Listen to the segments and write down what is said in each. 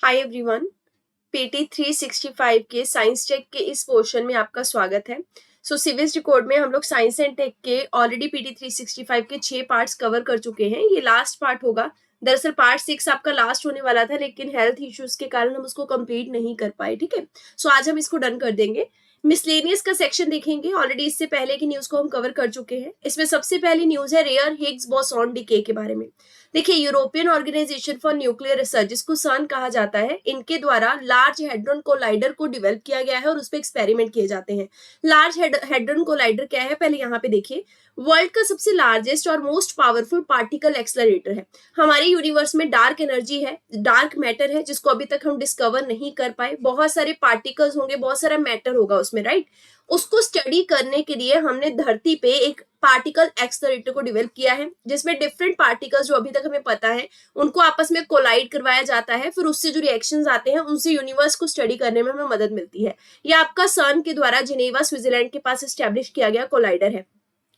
Hi everyone. PT 365 के science tech के इस पोर्शन में आपका स्वागत है। सिविल्स रिकॉर्ड में हम लोग साइंस एंड टेक के ऑलरेडी पीटी 365 के 6 पार्ट्स कवर कर चुके हैं। ये लास्ट पार्ट होगा। दरअसल पार्ट 6 आपका लास्ट होने वाला था, लेकिन हेल्थ इश्यूज के कारण हम उसको कंप्लीट नहीं कर पाए। ठीक है, आज हम इसको डन कर देंगे। मिसलेनियस का सेक्शन देखेंगे। ऑलरेडी इससे पहले की न्यूज को हम कवर कर चुके हैं। इसमें सबसे पहली न्यूज है रेयर हिग्स बोसॉन डिके के बारे में। देखिए, European Organization for Nuclear Research, जिसको सन कहा जाता है, इनके द्वारा लार्ज हेड्रॉन कोलाइडर को डेवलप किया गया है और उस पर एक्सपेरिमेंट किए जाते हैं। लार्ज हेड्रॉन कोलाइडर क्या है, पहले यहाँ पे देखिए। वर्ल्ड का सबसे लार्जेस्ट और मोस्ट पावरफुल पार्टिकल एक्सलरेटर है। हमारे यूनिवर्स में डार्क एनर्जी है, डार्क मैटर है, जिसको अभी तक हम डिस्कवर नहीं कर पाए। बहुत सारे पार्टिकल्स होंगे, बहुत सारा मैटर होगा उसमें, राइट। उसको स्टडी करने के लिए हमने धरती पे एक पार्टिकल एक्सलरेटर को डेवलप किया है, जिसमें डिफरेंट पार्टिकल्स जो अभी तक हमें पता है उनको आपस में कोलाइड करवाया जाता है। फिर उससे जो रिएक्शंस आते हैं उनसे यूनिवर्स को स्टडी करने में हमें मदद मिलती है। यह आपका सन के द्वारा जिनेवा स्विट्जरलैंड के पास एस्टेब्लिश किया गया कोलाइडर है।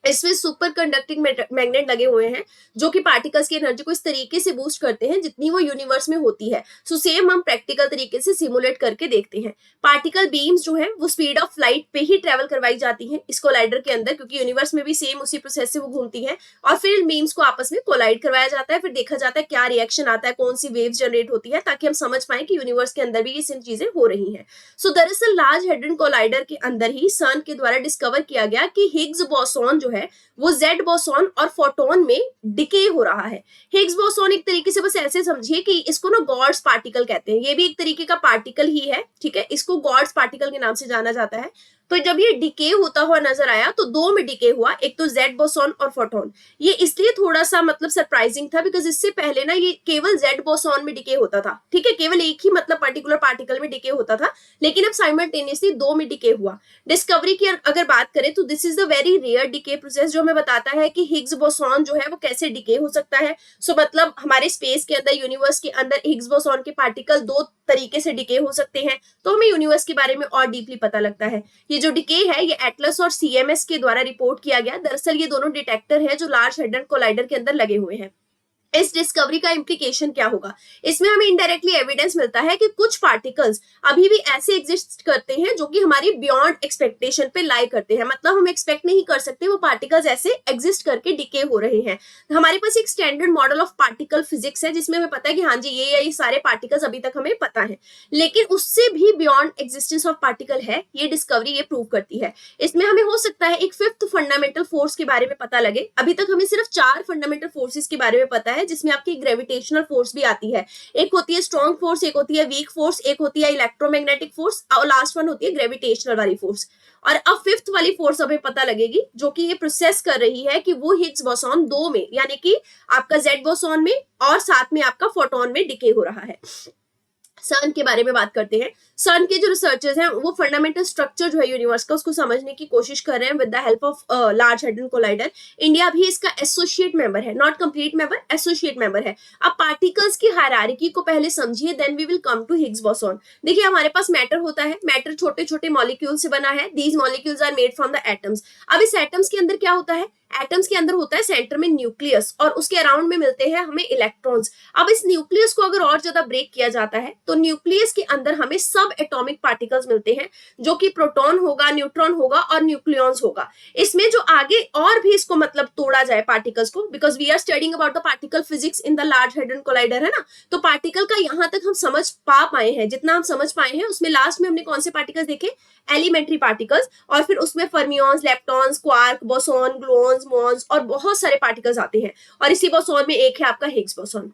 इसमें सुपर कंडक्टिंग मैग्नेट लगे हुए हैं, जो कि पार्टिकल्स की एनर्जी को इस तरीके से बूस्ट करते हैं जितनी वो यूनिवर्स में होती है। सेम हम प्रैक्टिकल तरीके से सिमुलेट करके देखते हैं। पार्टिकल बीम्स जो है वो स्पीड ऑफ लाइट पे ही ट्रेवल करवाई जाती है इस कोलाइडर के अंदर, क्योंकि यूनिवर्स में भी सेम उसी प्रोसेस से वो घूमती है। और फिर इन बीम्स को आपस में कोलाइड करवाया जाता है। फिर देखा जाता है क्या रिएक्शन आता है, कौन सी वेव्स जनरेट होती है, ताकि हम समझ पाए कि यूनिवर्स के अंदर भी ये सेम चीजें हो रही हैं। दरअसल लार्ज हेड्रॉन कोलाइडर के अंदर ही सन के द्वारा डिस्कवर किया गया कि हिग्स बोसॉन जो है वो जेड बोसॉन और फोटोन में डिके हो रहा है। हिग्स बोसॉन एक तरीके से बस ऐसे समझिए कि इसको ना गॉड्स पार्टिकल कहते हैं। ये भी एक तरीके का पार्टिकल ही है, ठीक है। इसको गॉड्स पार्टिकल के नाम से जाना जाता है। तो जब ये डिके होता हुआ नजर आया तो दो में डिके हुआ, एक तो जेड बोसॉन और फोटोन। ये इसलिए थोड़ा सा मतलब सरप्राइजिंग था, बिकॉज इससे पहले ना ये केवल जेड बोसॉन में डिके होता था, ठीक है। केवल एक ही मतलब पर्टिकुलर पार्टिकल में डिके होता था, लेकिन अब साइमल्टेनियसली दो में डिके हुआ। डिस्कवरी की अगर बात करें तो this is the very rare decay process, जो हमें बताता है कि हिग्स बोसॉन जो है वो कैसे डिके हो सकता है। मतलब हमारे स्पेस के अंदर, यूनिवर्स के अंदर हिग्स बोसॉन के पार्टिकल दो तरीके से डिके हो सकते हैं, तो हमें यूनिवर्स के बारे में और डीपली पता लगता है। ये जो डिके है ये एटलस और सीएमएस के द्वारा रिपोर्ट किया गया। दरअसल ये दोनों डिटेक्टर है जो लार्ज हेड्रॉन कोलाइडर के अंदर लगे हुए हैं। इस डिस्कवरी का इम्प्लीकेशन क्या होगा? इसमें हमें इनडायरेक्टली एविडेंस मिलता है कि कुछ पार्टिकल्स अभी भी ऐसे एग्जिस्ट करते हैं जो कि हमारी बियॉन्ड एक्सपेक्टेशन पे लाई करते हैं। मतलब हम एक्सपेक्ट नहीं कर सकते वो पार्टिकल्स ऐसे एग्जिस्ट करके डिके हो रहे हैं। हमारे पास एक standard model of particle physics है, जिसमें हमें पता है कि हाँ जी ये सारे पार्टिकल्स अभी तक हमें पता है, लेकिन उससे भी बियॉन्ड एग्जिस्टेंस ऑफ पार्टिकल है। ये डिस्कवरी ये प्रूव करती है। इसमें हमें हो सकता है एक फिफ्थ फंडामेंटल फोर्स के बारे में पता लगे। अभी तक हमें सिर्फ 4 फंडामेंटल फोर्सेस के बारे में पता है, जिसमें आपकी ग्रेविटेशनल फोर्स भी आती है। एक होती है स्ट्रॉन्ग फोर्स, एक होती है वीक फोर्स, एक होती है इलेक्ट्रोमैग्नेटिक फोर्स, और लास्ट वन होती है ग्रेविटेशनल वाली फोर्स। और अब फिफ्थ वाली फोर्स हमें पता लगेगी, जो कि ये प्रोसेस कर रही है कि वो हिग्स बोसॉन दो में, यानी कि आपका जेड बोसॉन में और साथ में आपका फोटोन में डिके हो रहा है। सन के बारे में बात करते हैं। सन के जो रिसर्चर्स हैं वो फंडामेंटल स्ट्रक्चर जो है यूनिवर्स का उसको समझने की कोशिश कर रहे हैं with the help of Large Hadron Collider. India भी इसका एसोसिएट मेंबर है, not complete member, associate member है। अब पार्टिकल्स की हायरार्की को पहले समझिए, then we will come to Higgs boson. देखिए, हमारे पास मैटर होता है। मैटर छोटे छोटे मॉलिक्यूल से बना है। These molecules are made from the atoms. अब इस एटम्स के अंदर क्या होता है? एटम्स के अंदर होता है सेंटर में न्यूक्लियस, और उसके अराउंड में मिलते हैं हमें इलेक्ट्रॉन्स। अब इस न्यूक्लियस को अगर और ज्यादा ब्रेक किया जाता है तो न्यूक्लियस के अंदर हमें सब एटॉमिक पार्टिकल्स मिलते हैं, जो कि प्रोटॉन होगा, न्यूट्रॉन होगा और न्यूक्लियॉन्स होगा। इसमें जो आगे और भी इसको मतलब तोड़ा जाए पार्टिकल्स को, because we are studying about the particle physics in the Large Hadron Collider, है ना। तो पार्टिकल का यहां तक हम समझ पा पाए हैं, जितना हम समझ पाए हैं उसमें लास्ट में हमने कौन से पार्टिकल्स देखे? एलिमेंट्री पार्टिकल्स, और फिर उसमें fermions, leptons, quark, boson, gluons, Mons और बहुत सारे पार्टिकल्स आते हैं। और इसी बोसॉन में एक है आपका हिग्स बोसॉन।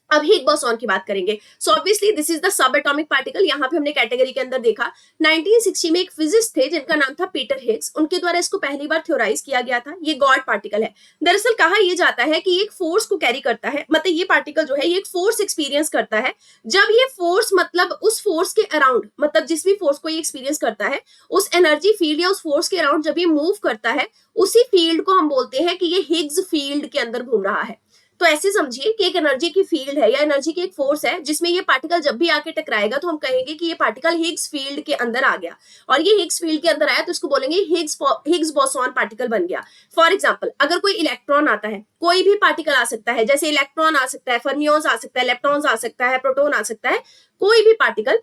अब हिग्स बोसॉन की बात करेंगे। Obviously this is the sub atomic particle. यहाँ पे हमने कैटेगरी के अंदर देखा 1960 में एक फिजिस्ट थे जिनका नाम था पीटर हिग्स। उनके द्वारा इसको पहली बार थ्योराइज किया गया था। ये गॉड पार्टिकल है। दरअसल कहा यह जाता है कि एक फोर्स को कैरी करता है, मतलब ये पार्टिकल जो है ये एक फोर्स एक्सपीरियंस करता है। जब ये फोर्स मतलब उस फोर्स के अराउंड, मतलब जिस भी फोर्स को ये एक्सपीरियंस करता है, उस एनर्जी फील्ड या उस फोर्स के अराउंड जब ये मूव करता है, उसी फील्ड को हम बोलते हैं कि ये हिग्स फील्ड के अंदर घूम रहा है। तो ऐसे समझिए कि एक एनर्जी की फील्ड है या एनर्जी की एक फोर्स है जिसमें ये पार्टिकल जब भी आके टकराएगा तो हम कहेंगे कि ये पार्टिकल हिग्स फील्ड के अंदर आ गया, और ये हिग्स फील्ड के अंदर आया तो इसको बोलेंगे हिग्स बोसॉन पार्टिकल बन गया। फॉर एग्जाम्पल, अगर कोई इलेक्ट्रॉन आता है, कोई भी पार्टिकल आ सकता है, जैसे इलेक्ट्रॉन आ सकता है, फर्मियोन्स आ सकता है, इलेक्ट्रॉन्स आ सकता है, प्रोटॉन आ सकता है, कोई भी पार्टिकल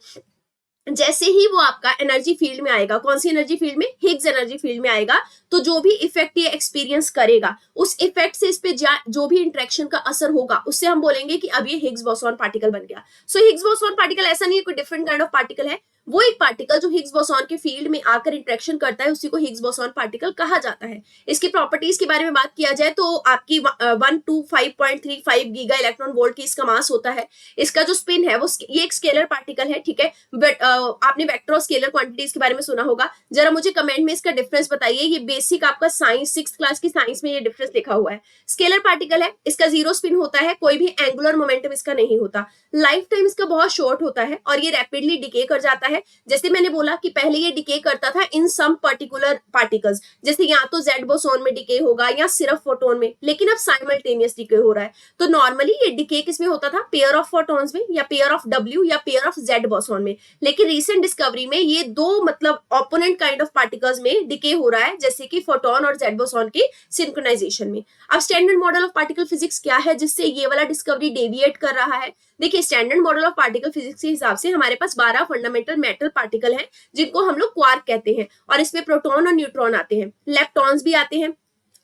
जैसे ही वो आपका एनर्जी फील्ड में आएगा, कौन सी एनर्जी फील्ड में, हिग्स एनर्जी फील्ड में आएगा, तो जो भी इफेक्ट ये एक्सपीरियंस करेगा उस इफेक्ट से इस पे जो भी इंटरेक्शन का असर होगा उससे हम बोलेंगे कि अब ये हिग्स बोसॉन पार्टिकल बन गया। सो हिग्स बोसॉन पार्टिकल ऐसा नहीं है कोई डिफरेंट काइंड ऑफ पार्टिकल है, वो एक पार्टिकल जो हिग्स बोसॉन के फील्ड में आकर इंटरेक्शन करता है उसी को हिग्स बोसॉन पार्टिकल कहा जाता है। इसकी प्रॉपर्टीज के बारे में बात किया जाए तो आपकी 125.35 गीगा इलेक्ट्रॉन वोल्ट की इसका मास होता है। इसका जो स्पिन है वो ये एक स्केलर पार्टिकल है, ठीक है। बट आपने वेक्टर और स्केलर क्वांटिटीज के बारे में सुना होगा, जरा मुझे कमेंट में इसका डिफरेंस बताइए। ये बेसिक आपका साइंस 6th क्लास की साइंस में ये डिफरेंस लिखा हुआ है। स्केलर पार्टिकल है, इसका 0 स्पिन होता है, कोई भी एंगुलर मोमेंटम इसका नहीं होता, लाइफ टाइम इसका बहुत शॉर्ट होता है और ये रैपिडली डिके कर जाता है। जैसे मैंने बोला कि पहले ये डिके करता था इन सम पर्टिकुलर पार्टिकल्स, जैसे या तो जेड बोसोन में डिके होगा या सिर्फ फोटोन में, लेकिन अब साइमल्टेनियस डिके हो रहा है। तो नॉर्मली ये डिके किसमें होता था, पेयर ऑफ फोटोन्स में या पेयर ऑफ डब्ल्यू या पेयर ऑफ जेड बोसोन में, लेकिन रिसेंट डिस्कवरी में ये दो मतलब ऑपोनेंट काइंड ऑफ पार्टिकल्स में डिके हो रहा है, जैसे कि फोटोन और जेड बोसोन की सिंक्रोनाइजेशन में। अब standard model of particle physics क्या है जिससे ये वाला डिस्कवरी डेविएट कर रहा है? देखिए, standard model of particle physics के हिसाब से हमारे पास 12 फंडामेंटल मेटल पार्टिकल हैं जिनको हम लोग क्वार्क कहते हैं, और इसमें प्रोटॉन और न्यूट्रॉन आते हैं, लेप्टॉन्स भी आते हैं,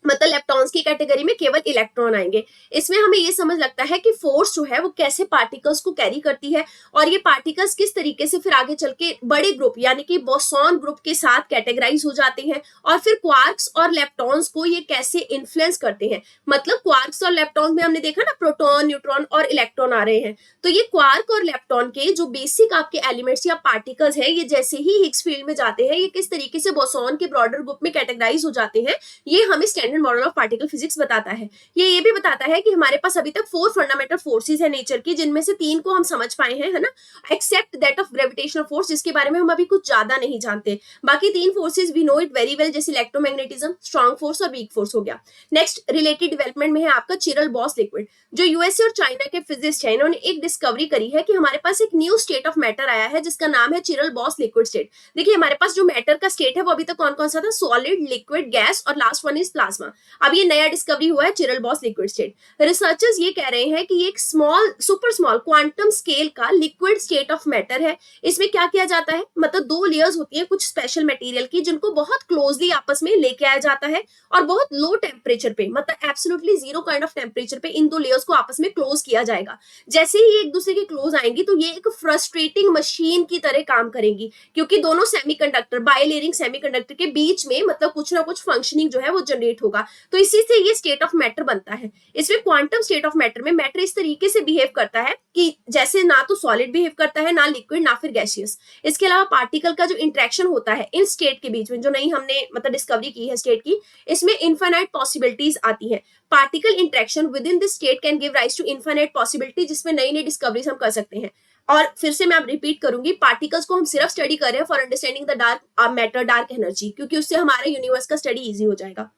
मतलब लेप्टॉन्स की कैटेगरी में केवल इलेक्ट्रॉन आएंगे। इसमें हमें ये समझ लगता है कि फोर्स जो है वो कैसे पार्टिकल्स को कैरी करती है और ये पार्टिकल्स किस तरीके से फिर आगे चल के बड़े ग्रुप यानी कि बोसॉन ग्रुप के साथ कैटेगराइज हो जाते हैं, और फिर क्वार्क्स और लेप्टॉन्स को ये कैसे इन्फ्लुएंस करते हैं। मतलब क्वार्क्स और लेप्टॉन्स में हमने देखा ना प्रोटॉन, न्यूट्रॉन और इलेक्ट्रॉन आ रहे हैं, तो ये क्वार्क और लेप्टॉन के जो बेसिक आपके एलिमेंट्स या पार्टिकल्स है, ये जैसे ही हिग्स फील्ड में जाते हैं ये किस तरीके से बोसॉन के ब्रॉडर ग्रुप में कैटेगराइज हो जाते हैं, ये हमें मॉडल ऑफ पार्टिकल फिजिक्स बताता है। ये भी बताता है कि हमारे पास अभी तक 4 फंडामेंटल फोर्सेस है नेचर की, जिनमें से 3 को हम समझ पाए हैं, है ना, except that of gravitational force, जिसके बारे में हम अभी कुछ ज्यादा नहीं जानते। बाकी 3 forces we know it very well, जैसे इलेक्ट्रोमैग्नेटिज्म, स्ट्रॉन्ग फोर्स और वीक फोर्स हो गया। नेक्स्ट रिलेटेड डेवलपमेंट में है आपका चिरल बॉस लिक्विड। जो यूएसए और चाइना के फिजिस्ट हैं, इन्होंने एक डिस्कवरी करी है कि हमारे पास एक न्यू स्टेट ऑफ मैटर आया है जिसका नाम है चिरल बॉस लिक्विड स्टेट। देखिए, हमारे पास जो मैटर का स्टेट है वो अभी तक कौन कौन सा था, सॉलिड, लिक्विड, गैस और लास्ट वन इज प्लाज्मा। अब ये नया डिस्कवरी हुआ है chiral Bose liquid state. Researchers ये कह रहे हैं कि ये एक सुपर स्मॉल क्वांटम स्केल का लिक्विड स्टेट ऑफ मैटर है। इसमें क्या किया जाता है, मतलब 2 लेयर्स होती है कुछ स्पेशल मटेरियल की, जिनको बहुत क्लोजली आपस में लेके आया जाता है और बहुत लो टेम्परेचर पे, मतलब एब्सोल्युटली 0 काइंड ऑफ टेम्परेचर पे इन 2 लेयर्स को आपस में क्लोज किया जाएगा। जैसे ही एक दूसरे के क्लोज आएंगी तो ये एक फ्रस्ट्रेटिंग मशीन की तरह काम करेंगी, क्योंकि दोनों सेमीकंडक्टर, बाइलेयरिंग सेमीकंडक्टर के बीच में मतलब कुछ ना कुछ फंक्शनिंग जो है वो जनरेट होगा। तो इसी से ये स्टेट ऑफ मैटर बनता है। इसमें क्वांटम स्टेट ऑफ मैटर में मैटर इस तरीके से बिहेव करता है कि जैसे ना तो सॉलिड बिहेव करता है, ना लिक्विड, ना फिर गैसियस। इसके अलावा पार्टिकल का जो इंटरेक्शन होता है इन स्टेट के बीच में, जो नई हमने मतलब डिस्कवरी की है स्टेट की, इसमें इनफाइनाइट पॉसिबिलिटीज आती है। Particle interaction within this state can give rise to infinite possibility, जिसमें नई नई डिस्कवरीज हम कर सकते हैं। और फिर से मैं अब रिपीट करूंगी, पार्टिकल्स को हम सिर्फ स्टडी कर रहे हैं for understanding the dark matter, dark energy, क्योंकि उससे हमारे यूनिवर्स का स्टडी इजी हो जाएगा।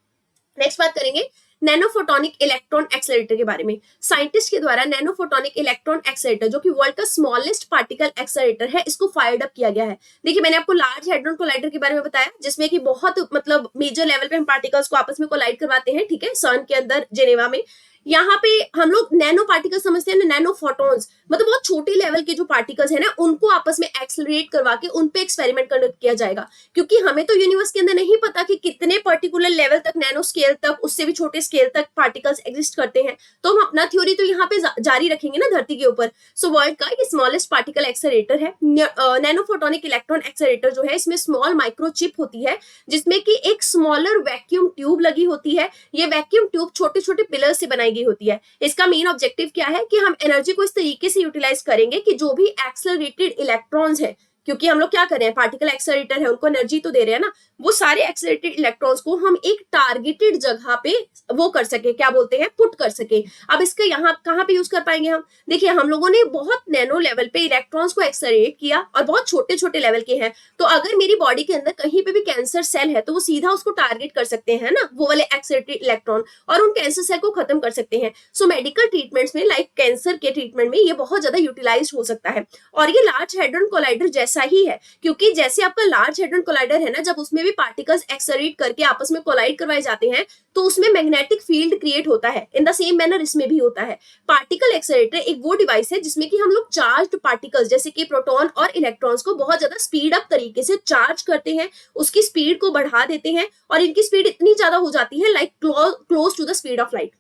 नेक्स्ट बात करेंगे नैनोफोटोनिक इलेक्ट्रॉन एक्सेलरेटर के बारे में। साइंटिस्ट के द्वारा नैनोफोटोनिक इलेक्ट्रॉन एक्सेलरेटर, जो कि वर्ल्ड का स्मॉलेस्ट पार्टिकल एक्सेलरेटर है, इसको फायर्ड अप किया गया है। देखिए, मैंने आपको लार्ज हैड्रॉन कोलाइडर के बारे में बताया, जिसमें कि बहुत मतलब मेजर लेवल पे हम पार्टिकल्स को आपस में कोलाइड करवाते हैं, ठीक है, सन के अंदर जेनेवा में। यहाँ पे हम लोग नैनो पार्टिकल समझते हैं ना, नैनो फोटोन्स, मतलब बहुत छोटे लेवल के जो पार्टिकल्स है ना, उनको आपस में एक्सेलरेट करवा के उन पे एक्सपेरिमेंट कंडक्ट किया जाएगा। क्योंकि हमें तो यूनिवर्स के अंदर नहीं पता कि कितने पर्टिकुलर लेवल तक, नैनो स्केल तक, उससे भी छोटे स्केल तक पार्टिकल्स एग्जिस्ट करते हैं, तो हम अपना थ्योरी तो यहाँ पे जारी रखेंगे ना धरती के ऊपर। सो वर्ल्ड का ये स्मॉलेस्ट पार्टिकल एक्सेलरेटर है नैनो फोटोनिक इलेक्ट्रॉन एक्सेलरेटर जो है, इसमें स्मॉल माइक्रोचिप होती है जिसमें कि एक स्मॉलर वैक्यूम ट्यूब लगी होती है। ये वैक्यूम ट्यूब छोटे छोटे पिलर से बनाई गई होती है। इसका मेन ऑब्जेक्टिव क्या है कि हम एनर्जी को इस तरीके से यूटिलाइज करेंगे कि जो भी एक्सेलरेटेड इलेक्ट्रॉन्स है, क्योंकि हम लोग क्या कर रहे हैं, पार्टिकल एक्सेलरेटर है, उनको एनर्जी तो दे रहे हैं ना, वो सारे एक्सेलरेटेड इलेक्ट्रॉन्स को हम एक टारगेटेड जगह पे वो कर सके, क्या बोलते हैं, पुट कर सके। अब इसके यहाँ कहाँ पे यूज कर पाएंगे हम, देखिए हम लोगों ने बहुत नैनो लेवल पे इलेक्ट्रॉन्स को एक्सेलरेट किया और बहुत छोटे छोटे लेवल के हैं, तो अगर मेरी बॉडी के अंदर कहीं पे भी कैंसर सेल है तो वो सीधा उसको टारगेट कर सकते हैं ना, वो वाले एक्सेलरेटेड इलेक्ट्रॉन, और उन कैंसर सेल को खत्म कर सकते हैं। सो मेडिकल ट्रीटमेंट्स में, लाइक कैंसर के ट्रीटमेंट में, ये बहुत ज्यादा यूटिलाइज हो सकता है। और ये लार्ज हेड्रॉन कोलाइडर जैसा ही है, क्योंकि जैसे आपका लार्ज हेड्रॉन कोलाइडर है ना, जब उसमें भी पार्टिकल्स एक्सेलरेट करके आपस में कोलाइड करवाए जाते हैं तो उसमें मैग्नेटिक फील्ड क्रिएट होता है। इन द सेम मैनर इसमें भी होता है। पार्टिकल एक्सेलरेटर एक वो डिवाइस है जिसमें कि हम लोग चार्ज्ड पार्टिकल्स जैसे कि प्रोटॉन और इलेक्ट्रॉन्स को बहुत ज्यादा स्पीड अप तरीके से चार्ज करते हैं, उसकी स्पीड को बढ़ा देते हैं, और इनकी स्पीड इतनी ज्यादा हो जाती है like close to the speed of light.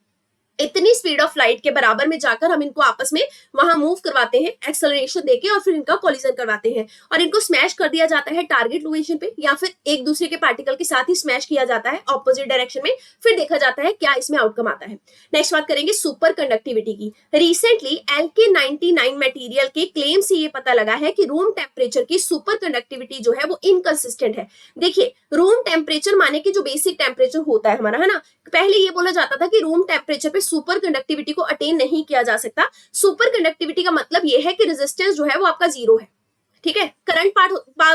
इतनी स्पीड ऑफ लाइट के बराबर में जाकर हम इनको आपस में वहां मूव करवाते हैं एक्सेलरेशन देके, और फिर इनका कोलिजन करवाते हैं और इनको स्मैश कर दिया जाता है टारगेट लोकेशन पे, या फिर एक दूसरे के पार्टिकल के साथ ही स्मैश किया जाता है ऑपोजिट डायरेक्शन में, फिर देखा जाता है क्या इसमें आउटकम आता है। नेक्स्ट बात करेंगे सुपर कंडक्टिविटी की। रिसेंटली LK99 मटेरियल के क्लेम से ये पता लगा है कि रूम टेम्परेचर की सुपर कंडक्टिविटी जो है वो इनकंसिस्टेंट है। देखिए रूम टेम्परेचर माने कि जो बेसिक टेम्परेचर होता है हमारा, है ना, पहले ये बोला जाता था कि रूम टेम्परेचर पे सुपर कंडक्टिविटी को अटेन नहीं किया जा सकता। सुपर कंडक्टिविटी का मतलब ये है कि रेजिस्टेंस जो है वो आपका जीरो है, ठीक है। करंट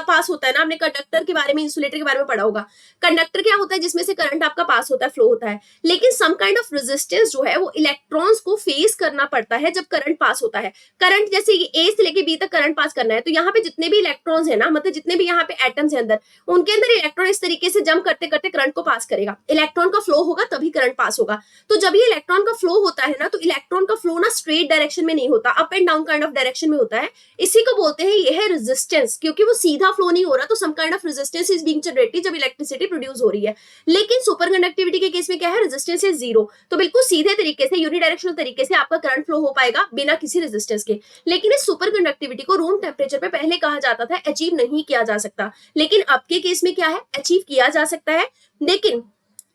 पास होता है ना, आपने कंडक्टर के बारे में, इंसुलेटर के बारे में पढ़ा होगा। कंडक्टर क्या होता है, जिसमें से करंट आपका पास होता है, फ्लो होता है, लेकिन सम काइंड ऑफ रेजिस्टेंस जो है वो इलेक्ट्रॉन्स को फेस करना पड़ता है जब करंट पास होता है। करंट जैसे ए से लेके बी तक करंट पास करना है, तो यहाँ पे जितने भी इलेक्ट्रॉन्स है ना, मतलब जितने भी यहाँ पे एटम्स है अंदर, उनके अंदर इलेक्ट्रॉन इस तरीके से जंप करते करते करंट को पास करेगा। इलेक्ट्रॉन का फ्लो होगा तभी करंट पास होगा। तो जब ये इलेक्ट्रॉन का फ्लो होता है ना, तो इलेक्ट्रॉन का फ्लो ना स्ट्रेट डायरेक्शन में नहीं होता, up and down kind of direction में होता है। इसी को बोलते हैं ये है रेजिस्टेंस, क्योंकि वो सीधा फ्लो नहीं हो रहा, तो some kind of resistance is being generated जब इलेक्ट्रिसिटी प्रोड्यूस हो रही है। लेकिन सुपर कंडक्टिविटी के केस में क्या है, रेजिस्टेंस इज जीरो, तो बिल्कुल सीधे तरीके से, यूनिडायरेक्शनल तरीके से आपका करंट फ्लो हो पाएगा बिना किसी रेजिस्टेंस के। लेकिन इस सुपर कंडक्टिविटी को रूम टेम्परेचर पे पहले कहा जाता था अचीव नहीं किया जा सकता, लेकिन अब के केस में क्या है, अचीव किया जा सकता है। लेकिन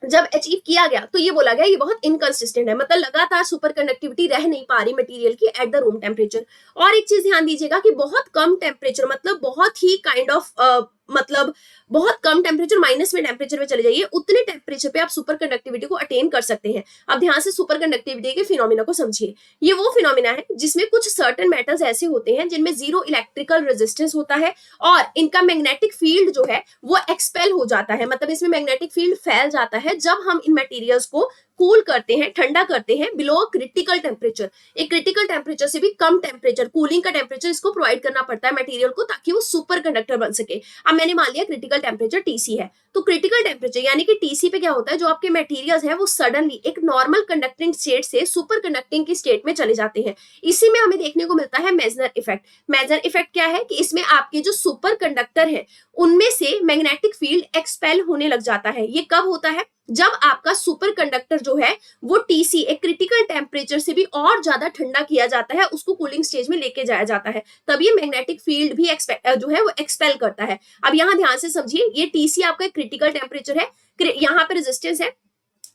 जब अचीव किया गया तो ये बोला गया ये बहुत इनकंसिस्टेंट है, मतलब लगातार सुपर कंडक्टिविटी रह नहीं पा रही मटेरियल की एट द रूम टेम्परेचर। और एक चीज ध्यान दीजिएगा कि बहुत कम टेम्परेचर, मतलब बहुत ही काइंड ऑफ मतलब बहुत कम टेम्परेचर, माइनस में टेम्परेचर में चले जाइए, उतने टेम्परेचर पे आप सुपर कंडक्टिविटी को अटेन कर सकते हैं। अब ध्यान से सुपर कंडक्टिविटी के फिनोमिना को समझिए। ये वो फिनोमिना है जिसमें कुछ सर्टेन मेटल्स ऐसे होते हैं जिनमें जीरो इलेक्ट्रिकल रेजिस्टेंस होता है और इनका मैग्नेटिक फील्ड जो है वो एक्सपेल हो जाता है, मतलब इसमें मैग्नेटिक फील्ड फैल जाता है जब हम इन मटेरियल्स को कूल करते हैं, ठंडा करते हैं बिलो क्रिटिकल टेम्परेचर। एक क्रिटिकल टेम्परेचर से भी कम टेम्परेचर, कूलिंग का टेम्परेचर इसको प्रोवाइड करना पड़ता है मटेरियल को, ताकि वो सुपर कंडक्टर बन सके। अब मैंने मान लिया क्रिटिकल टेम्परेचर TC है, तो क्रिटिकल टेम्परेचर यानी कि TC पे क्या होता है, जो आपके मटेरियल्स है वो सडनली एक नॉर्मल कंडक्टिंग स्टेट से सुपर कंडक्टिंग की स्टेट में चले जाते हैं। इसी में हमें देखने को मिलता है मेजनर इफेक्ट। मेजनर इफेक्ट क्या है कि इसमें आपके जो सुपर कंडक्टर है उनमें से मैग्नेटिक फील्ड एक्सपेल होने लग जाता है। ये कब होता है, जब आपका सुपर कंडक्टर जो है वो TC एक क्रिटिकल टेम्परेचर से भी और ज्यादा ठंडा किया जाता है, उसको कूलिंग स्टेज में लेके जाया जाता है, तब ये मैग्नेटिक फील्ड भी जो है वो एक्सपेल करता है। अब यहाँ ध्यान से समझिए, ये TC आपका क्रिटिकल टेम्परेचर है, यहाँ पे रेजिस्टेंस है।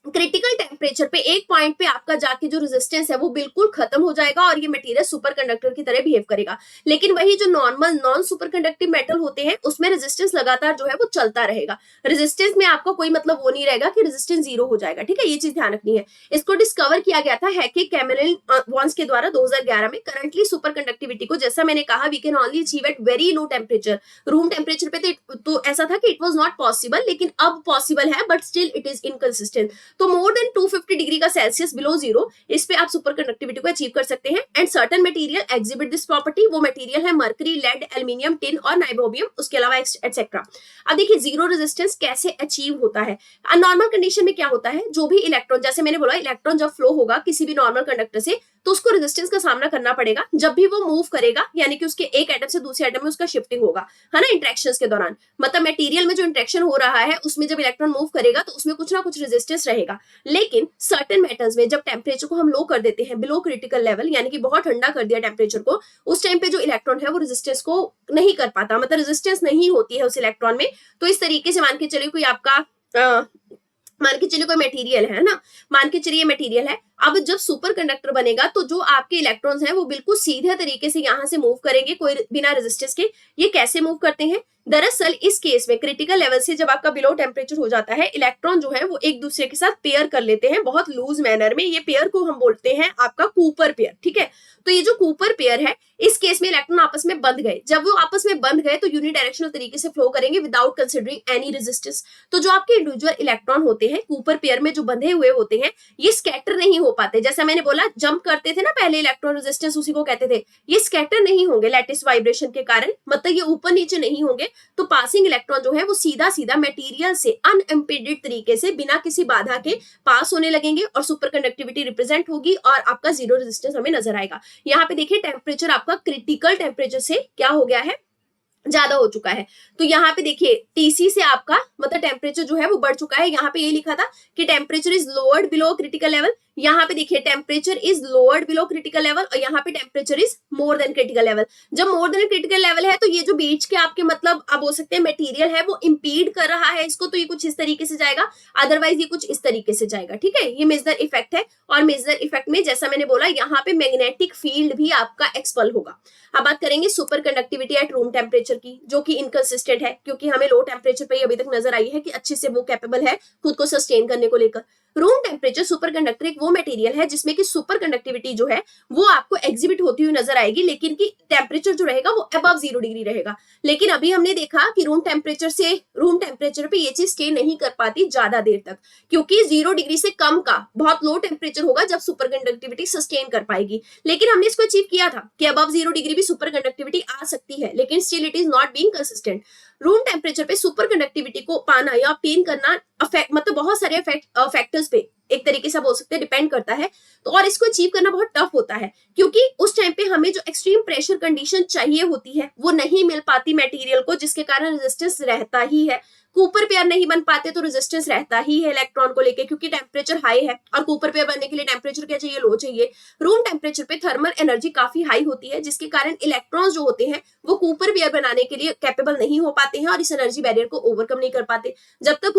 क्रिटिकल टेम्परेचर पे एक पॉइंट पे आपका जाके जो रेजिस्टेंस है वो बिल्कुल खत्म हो जाएगा और ये मटेरियल सुपर कंडक्टर की तरह बिहेव करेगा। लेकिन वही जो normal non super conductive metal होते हैं उसमें रेजिस्टेंस लगातार जो है वो चलता रहेगा। रेजिस्टेंस में आपका कोई मतलब वो नहीं रहेगा कि रेजिस्टेंस जीरो हो जाएगा, ठीक है, ये चीज ध्यान रखनी है। इसको डिस्कवर किया गया था हैके कैमेरन वॉन्स के द्वारा 2011 में। करंटली सुपर कंडक्टिविटी को, जैसा मैंने कहा, we can only achieve at very low temperature. Room temperature पे तो ऐसा था कि इट वॉज नॉट पॉसिबल, लेकिन अब पॉसिबल है, but still it is inconsistent. तो मोर देन 250 डिग्री का सेल्सियस बिलो जीरो, इस पे आप सुपर कंडक्टिविटी को अचीव कर सकते हैं। And certain material exhibit this property, वो मटेरियल है मर्करी, लेड, एल्यूमिनियम, टिन और नाइट्रोबियम, उसके अलावा एटसेट्रा। अब देखिए जीरो रेजिस्टेंस कैसे अचीव होता है। नॉर्मल कंडीशन में क्या होता है, जो भी इलेक्ट्रॉन, जैसे मैंने बोला, इलेक्ट्रॉन जब फ्लो होगा किसी भी नॉर्मल कंडक्टर से तो उसको रेजिस्टेंस का सामना करना पड़ेगा जब भी वो मूव करेगा, यानी कि उसके एक एटम से दूसरे एटम में उसका शिफ्टिंग होगा, है ना, इंटरेक्शंस के दौरान। मतलब मटेरियल में जो इंटरेक्शन हो रहा है उसमें जब इलेक्ट्रॉन मूव करेगा तो उसमें कुछ ना कुछ रेजिस्टेंस रहेगा। लेकिन सर्टेन मेटल्स में जब टेम्परेचर को हम लो कर देते हैं बिलो क्रिटिकल लेवल, यानी कि बहुत ठंडा कर दिया टेम्परेचर को, उस टाइम पे जो इलेक्ट्रॉन है वो रेजिस्टेंस को नहीं कर पाता, मतलब रेजिस्टेंस नहीं होती है उस इलेक्ट्रॉन में। तो इस तरीके से मान के चलिए कोई आपका मान के चलिए कोई मटेरियल है ना, मान के चलिए मटेरियल है अब जब सुपर कंडक्टर बनेगा तो जो आपके इलेक्ट्रॉन्स हैं वो बिल्कुल सीधे तरीके से यहाँ से मूव करेंगे, कोई बिना रेजिस्टेंस के। ये कैसे मूव करते हैं? दरअसल इस केस में क्रिटिकल लेवल से जब आपका बिलो टेम्परेचर हो जाता है, इलेक्ट्रॉन जो है वो एक दूसरे के साथ पेयर कर लेते हैं बहुत लूज मैनर में। ये पेयर को हम बोलते हैं आपका कूपर पेयर, ठीक है। तो ये जो कूपर पेयर है, इस केस में इलेक्ट्रॉन आपस में बंध गए। जब वो आपस में बंध गए तो यूनिडायरेक्शनल तरीके से फ्लो करेंगे विदाउट कंसिडरिंग एनी रेजिस्टेंस। तो जो आपके इंडिविजुअल इलेक्ट्रॉन होते हैं कूपर पेयर में जो बंधे हुए होते हैं, ये स्कैटर नहीं हो पाते। जैसा मैंने बोला, जंप करते थे ना पहले, इलेक्ट्रॉन रेजिस्टेंस उसी को कहते थे। ये स्कैटर नहीं होंगे लैटिस वाइब्रेशन के कारण, मतलब ये ऊपर नीचे नहीं होंगे। तो पासिंग इलेक्ट्रॉन जो है वो सीधा सीधा मटेरियल से अनइम्पेडेड तरीके से बिना किसी बाधा के पास होने लगेंगे और सुपर कंडक्टिविटी रिप्रेजेंट होगी और आपका जीरो रेजिस्टेंस हमें नजर आएगा। यहाँ पे देखिए टेम्परेचर आपका क्रिटिकल टेम्परेचर से क्या हो गया है, ज्यादा हो चुका है। तो यहाँ पे देखिए टीसी से आपका मतलब टेम्परेचर जो है वो बढ़ चुका है। यहाँ पे ये लिखा था कि temperature is lowered below critical level. यहाँ पे देखिए temperature is lowered below critical level और यहाँ पे temperature is more than critical level. जब मोर देन क्रिटिकल लेवल है तो ये जो बीच के आपके मतलब अब हो सकते हैं मटेरियल है वो इंपीड कर रहा है इसको, तो ये कुछ इस तरीके से जाएगा, अदरवाइज ये कुछ इस तरीके से जाएगा, ठीक है। ये मेजर इफेक्ट है और मेजर इफेक्ट में जैसा मैंने बोला यहाँ पे मैग्नेटिक फील्ड भी आपका एक्सपल होगा। अब बात करेंगे super conductivity at room temperature की, जो कि इनकंसिस्टेंट है क्योंकि हमें लो टेम्परेचर पे अभी तक नजर आई है कि अच्छे से वो कैपेबल है खुद को सस्टेन करने को लेकर। रूम टेम्परेचर सुपर कंडक्टर एक वो मटेरियल है जिसमें कि सुपर कंडक्टिविटी जो है वो आपको एग्जिबिट होती हुई नजर आएगी, लेकिन कि टेम्परेचर जो रहेगा वो अबव 0 डिग्री रहेगा। लेकिन अभी हमने देखा कि रूम टेम्परेचर पे ये चीज स्टे नहीं कर पाती ज्यादा देर तक, क्योंकि 0 डिग्री से कम का बहुत लो टेम्परेचर होगा जब सुपर कंडक्टिविटी सस्टेन कर पाएगी। लेकिन हमने इसको अचीव किया था कि अबव 0 डिग्री भी सुपर कंडक्टिविटी आ सकती है, लेकिन still it is not being consistent. Room temperature पे सुपर कंडक्टिविटी को पाना या ऑब्टेन करना मतलब बहुत सारे फैक्टर्स पे एक तरीके से बोल सकते हैं डिपेंड करता है। तो और इसको अचीव करना बहुत टफ होता है क्योंकि उस टाइम पे हमें जो एक्सट्रीम प्रेशर कंडीशन चाहिए होती है वो नहीं मिल पाती मटेरियल को, जिसके कारण रेजिस्टेंस रहता ही है। कूपर पेयर नहीं बन पाते तो रेजिस्टेंस रहता ही है इलेक्ट्रॉन को लेके, क्योंकि टेम्परेचर हाई है और कूपर पेयर बनने के लिए टेम्परेचर क्या चाहिए, लो चाहिए। रूम टेम्परेचर पे थर्मल एनर्जी काफी हाई होती है, जिसके कारण इलेक्ट्रॉन्स जो होते हैं वो कूपर पेयर बनाने के लिए कैपेबल नहीं हो पाते हैं और इस एनर्जी बैरियर को ओवरकम नहीं कर पाते। जब तक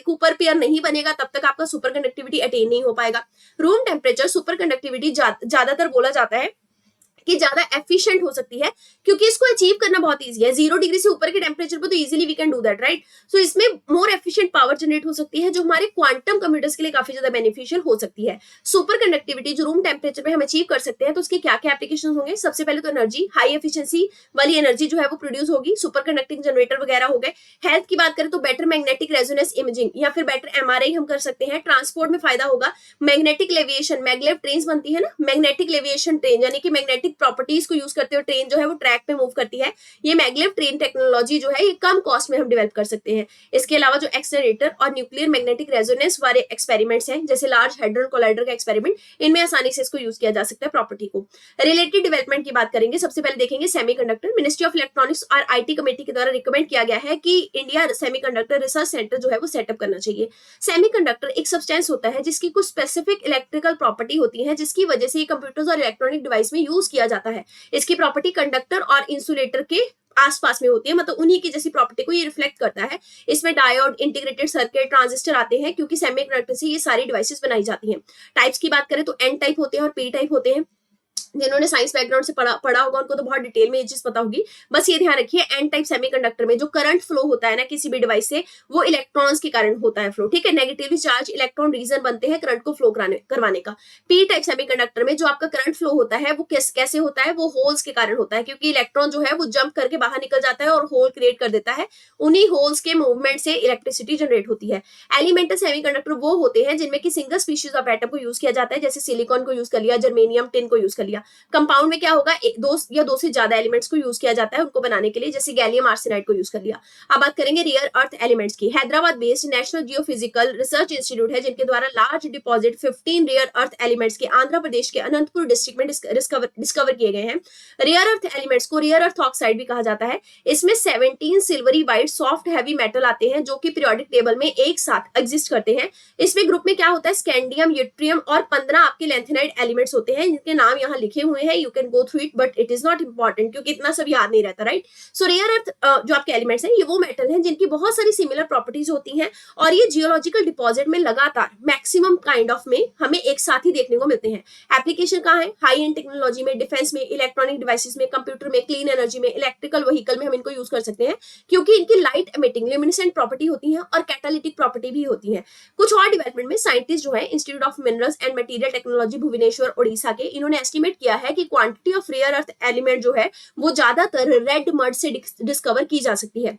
कूपर पेयर नहीं बनेगा तब तक आपका सुपर कंडक्टिविटी अटेन नहीं हो पाएगा। रूम टेम्परेचर सुपर कंडक्टिविटी ज्यादातर बोला जाता है कि ज्यादा एफिशिएंट हो सकती है क्योंकि इसको अचीव करना बहुत इजी है। 0 डिग्री से ऊपर के टेम्परेचर पर तो easily we can do that, right. So इसमें मोर एफिशिएंट पावर जनरेट हो सकती है जो हमारे क्वांटम कंप्यूटर्स के लिए काफी ज्यादा बेनिफिशियल हो सकती है। सुपर कंडक्टिविटी जो रूम टेम्परेचर पे हम अचीव कर सकते हैं तो उसके क्या क्या एप्लीकेशन होंगे। सबसे पहले तो एनर्जी, हाई एफिशिएंसी वाली एनर्जी जो है वो प्रोड्यूस होगी, सुपर कंडक्टिंग जनरेटर वगैरह हो गए। हेल्थ की बात करें तो बेटर मैग्नेटिक रेजोनेंस इमेजिंग या फिर बेटर एमआरआई हम कर सकते हैं। ट्रांसपोर्ट में फायदा होगा, मैग्नेटिक लेविएशन, मैग्लेव ट्रेन बनती है ना, मैग्नेटिक लेविएशन ट्रेन यानी कि मैग्नेटिक प्रॉपर्टीज को यूज करते हुए ट्रेन जो है वो ट्रैक पे मूव करती है। ये मैग्लेव ट्रेन टेक्नोलॉजी जो है ये कम कॉस्ट में हम डेवलप कर सकते हैं। इसके अलावा जो एक्सेलरेटर और न्यूक्लियर मैग्नेटिक रेजोनेंस वाले एक्सपेरिमेंट्स हैं जैसे लार्ज हैड्रॉन कोलाइडर का एक्सपेरिमेंट, इनमें आसानी से इसको यूज किया जा सकता है प्रॉपर्टी को। रिलेटेड डेवलपमेंट की बात करेंगे, सबसे पहले देखेंगे सेमीकंडक्टर। मिनिस्ट्री ऑफ इलेक्ट्रॉनिक्स और आईटी कमेटी के द्वारा रिकमेंड किया गया है कि इंडिया सेमीकंडक्टर रिसर्च सेंटर जो है वो सेटअप करना चाहिए। सेमीकंडक्टर एक सब्सटेंस होता है जिसकी कुछ स्पेसिफिक इलेक्ट्रिकल प्रॉपर्टी होती है जिसकी वजह से ये कंप्यूटर्स और इलेक्ट्रॉनिक डिवाइस में यूज किया जाता है। इसकी प्रॉपर्टी कंडक्टर और इंसुलेटर के आसपास में होती है, मतलब उन्हीं की जैसी प्रॉपर्टी को ये रिफ्लेक्ट करता है। इसमें डायोड, इंटीग्रेटेड सर्किट, ट्रांजिस्टर आते हैं क्योंकि सेमीकंडक्टर से ये सारी डिवाइसेस बनाई जाती हैं। टाइप्स की बात करें तो एन टाइप होते हैं और पी टाइप होते हैं। जिन्होंने साइंस बैकग्राउंड से पढ़ा होगा उनको तो बहुत डिटेल में ये चीज पता होगी। बस ये ध्यान रखिए, एन टाइप सेमीकंडक्टर में जो करंट फ्लो होता है ना किसी भी डिवाइस से, वो इलेक्ट्रॉन्स के कारण होता है फ्लो, ठीक है। नेगेटिवली चार्ज इलेक्ट्रॉन रीजन बनते हैं करंट को फ्लो करवाने का। पी टाइप सेमीकंडक्टर में जो आपका करंट फ्लो होता है वो कैसे होता है, वो होल्स के कारण होता है क्योंकि इलेक्ट्रॉन जो है वो जंप करके बाहर निकल जाता है और होल क्रिएट कर देता है। उन्हीं होल्स के मूवमेंट से इलेक्ट्रिसिटी जनरेट होती है। एलिमेंटल सेमीकंडक्टर वो होते हैं जिनमें की सिंगल स्पीशीज ऑफ एटम को यूज किया जाता है, जैसे सिलिकॉन को यूज कर लिया, जर्मेनियम, टिन को यूज कर लिया। कंपाउंड में क्या होगा, दो से ज्यादा एलिमेंट्स को यूज किया जाता है उनको बनाने के लिए, जैसे गैलियम आर्सेनाइड को यूज कर लिया। अब बात करेंगे रियर अर्थ एलिमेंट्स की। Hyderabad based national geophysical research institute है जिनके द्वारा large deposit 15 rear earth elements के आंध्र प्रदेश के अनंतपुर डिस्ट्रिक्ट में डिस्कवर किए गए हैं। रियर अर्थ एलिमेंट्स को रियर अर्थ ऑक्साइड भी कहा जाता है। इसमें 17 silvery white soft heavy metal आते हैं जो कि पीरियोडिक टेबल में एक साथ एग्जिस्ट करते हैं। इसमें ग्रुप में क्या होता है, स्कैंडियम, यूट्रियम और 15 आपके लैंथेनाइड एलिमेंट्स होते हैं जिनके नाम यहाँ लिखे हुए हैं, you can go through it, but it is not important क्योंकि इतना सब याद नहीं रहता, राइट। सो रेयर अर्थ जो आपके एलिमेंट्स हैं ये वो मेटल हैं जिनकी बहुत सारी सिमिलर प्रॉपर्टीज होती हैं और ये जियोलॉजिकल डिपॉजिट में लगातार मैक्सिमम काइंड ऑफ में हमें एक साथ ही देखने को मिलते हैं। एप्लीकेशन कहाँ है? हाई एंड टेक्नोलॉजी में, डिफेंस में, इलेक्ट्रॉनिक डिवाइसेस में, कंप्यूटर में, क्लीन एनर्जी में, इलेक्ट्रिकल व्हीकल में हम इनको यूज कर सकते हैं क्योंकि इनकी लाइट एमिटिंग ल्यूमिनेसेंट प्रॉपर्टी होती है और कैटालिटिक प्रॉपर्टी भी होती है। कुछ और डेवलपमेंट में साइंटिस्ट जो है Institute of Minerals and Material Technology Bhubaneswar Odisha के, इन्होंने एस्टिमेट किया है कि quantity of rare earth element जो है वो ज्यादातर रेड मड से डिस्कवर की जा सकती है।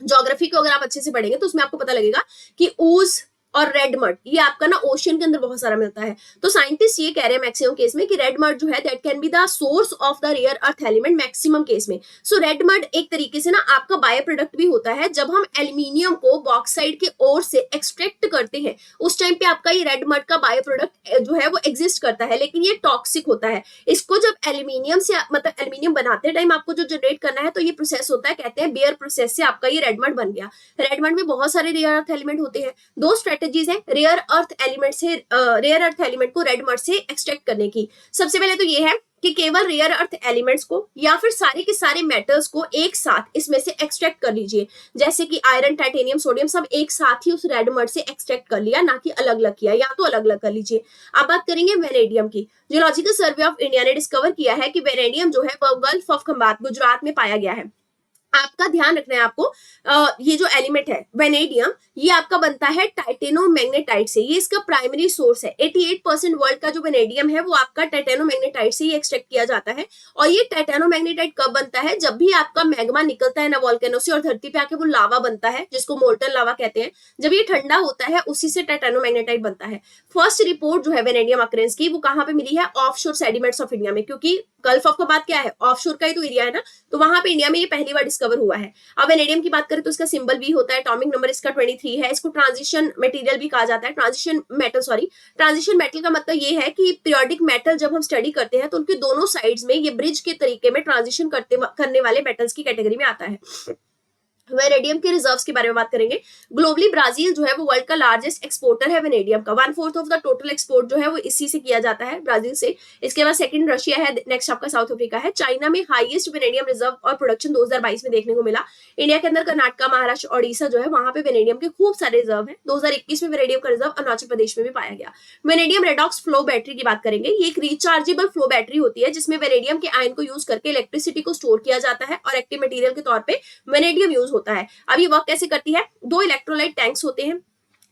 ज्योग्राफी को अगर आप अच्छे से पढ़ेंगे तो उसमें आपको पता लगेगा कि ऊज और रेड मड ये आपका ना ओशियन के अंदर बहुत सारा मिलता है। तो साइंटिस्ट ये कह रहे हैं मैक्सिमम केस में कि रेड मड जो है that can be the source of the rare earth element maximum case में। सो रेड मड एक तरीके से ना आपका बायो प्रोडक्ट भी होता है। जब हम एल्यूमिनियम को बॉक्साइड के ओर से एक्सट्रैक्ट करते हैं उस टाइम पे आपका ये रेड मड का बायो प्रोडक्ट जो है वो एग्जिस्ट करता है, लेकिन ये टॉक्सिक होता है। इसको जब एल्यूमिनियम से मतलब एल्यूमिनियम बनाते टाइम आपको जो जनरेट करना है तो ये प्रोसेस होता है, कहते हैं बेयर प्रोसेस से आपका ये रेड मड बन गया। रेड मड में बहुत सारे रेयर अर्थ एलिमेंट होते हैं। दो स्ट्रेटेजीज है रेयर अर्थ एलिमेंट को रेड मड से एक्सट्रैक्ट करने की। सबसे पहले तो ये है कि केवल रेयर अर्थ एलिमेंट्स को या फिर सारे के सारे मेटल्स को एक साथ इसमें से एक्सट्रैक्ट कर लीजिए, जैसे कि आयरन, टाइटेनियम, सोडियम सब एक साथ ही उस रेड मड से एक्सट्रैक्ट कर लिया, ना कि अलग अलग किया, या तो अलग अलग कर लीजिए। अब बात करेंगे वेनेडियम की। जियोलॉजिकल सर्वे ऑफ इंडिया ने डिस्कवर किया है कि वेनेडियम जो है वो गल्फ ऑफ खंबात गुजरात में पाया गया है। आपका ध्यान रखना है आपको, ये जो एलिमेंट है वेनेडियम ये आपका बनता है टाइटेनोमैग्नेटाइट से, ये इसका प्राइमरी सोर्स है। 88% वर्ल्ड का जो वेनेडियम है वो आपका टाइटेनोमैग्नेटाइट से ही एक्सट्रैक्ट किया जाता है। और ये टाइटेनोमैग्नेटाइट कब बनता है? जब भी आपका मैग्मा निकलता है ना वोल्केनो से और धरती पे आके वो लावा बनता है जिसको मोल्टन लावा कहते हैं, जब ये ठंडा होता है उसी से टाइटेनोमैग्नेटाइट बनता है। फर्स्ट रिपोर्ट जो है वेनेडियम अक्रेंस की वो कहाँ पे मिली है? ऑफशोर सेडिमेंट्स ऑफ इंडिया में, क्योंकि गल्फ ऑफ खंबात क्या है? ऑफशोर का ही तो एरिया है ना, तो वहां पे इंडिया में ये पहली बार डिस्कवर हुआ है। अब वेनेडियम की बात करें तो इसका सिंबल भी होता है, एटॉमिक नंबर इसका 23 है। इसको ट्रांजिशन मटेरियल भी कहा जाता है, ट्रांजिशन मेटल का मतलब ये है कि पीरियोडिक मेटल जब हम स्टडी करते हैं तो उनके दोनों साइड्स में ये ब्रिज के तरीके में ट्रांजिशन करने वाले मेटल्स की कैटेगरी में आता है। वेनेडियम के रिजर्व्स के बारे में बात करेंगे। ग्लोबली ब्राजील जो है वो वर्ल्ड का लार्जेस्ट एक्सपोर्टर है वेनेडियम का। 1/4 ऑफ द टोटल एक्सपोर्ट जो है वो इसी से किया जाता है, ब्राजील से। इसके बाद सेकंड रशिया है, नेक्स्ट आपका साउथ अफ्रीका है। चाइना में हाईएस्ट वेनेडियम रिजर्व और प्रोडक्शन 2022 में देखने को मिला। इंडिया के अंदर कर्नाटका, महाराष्ट्र, ओडिशा जो है वहां पे वेनेडियम के खूब सारे रिजर्व है। 2021 में वेनेडियम का रिजर्व अरुणाचल प्रदेश में भी पाया गया। वेनेडियम रेडॉक्स फ्लो बैटरी की बात करेंगे। ये एक रिचार्जेबल फ्लो बैटरी होती है जिसमें वेनेडियम के आयन को यूज करके इलेक्ट्रिसिटी को स्टोर किया जाता है और एक्टिव मटेरियल के तौर पे वेनेडियम यूज होता है। अब ये कैसे करती है? 2 इलेक्ट्रोलाइट टैंक्स होते हैं,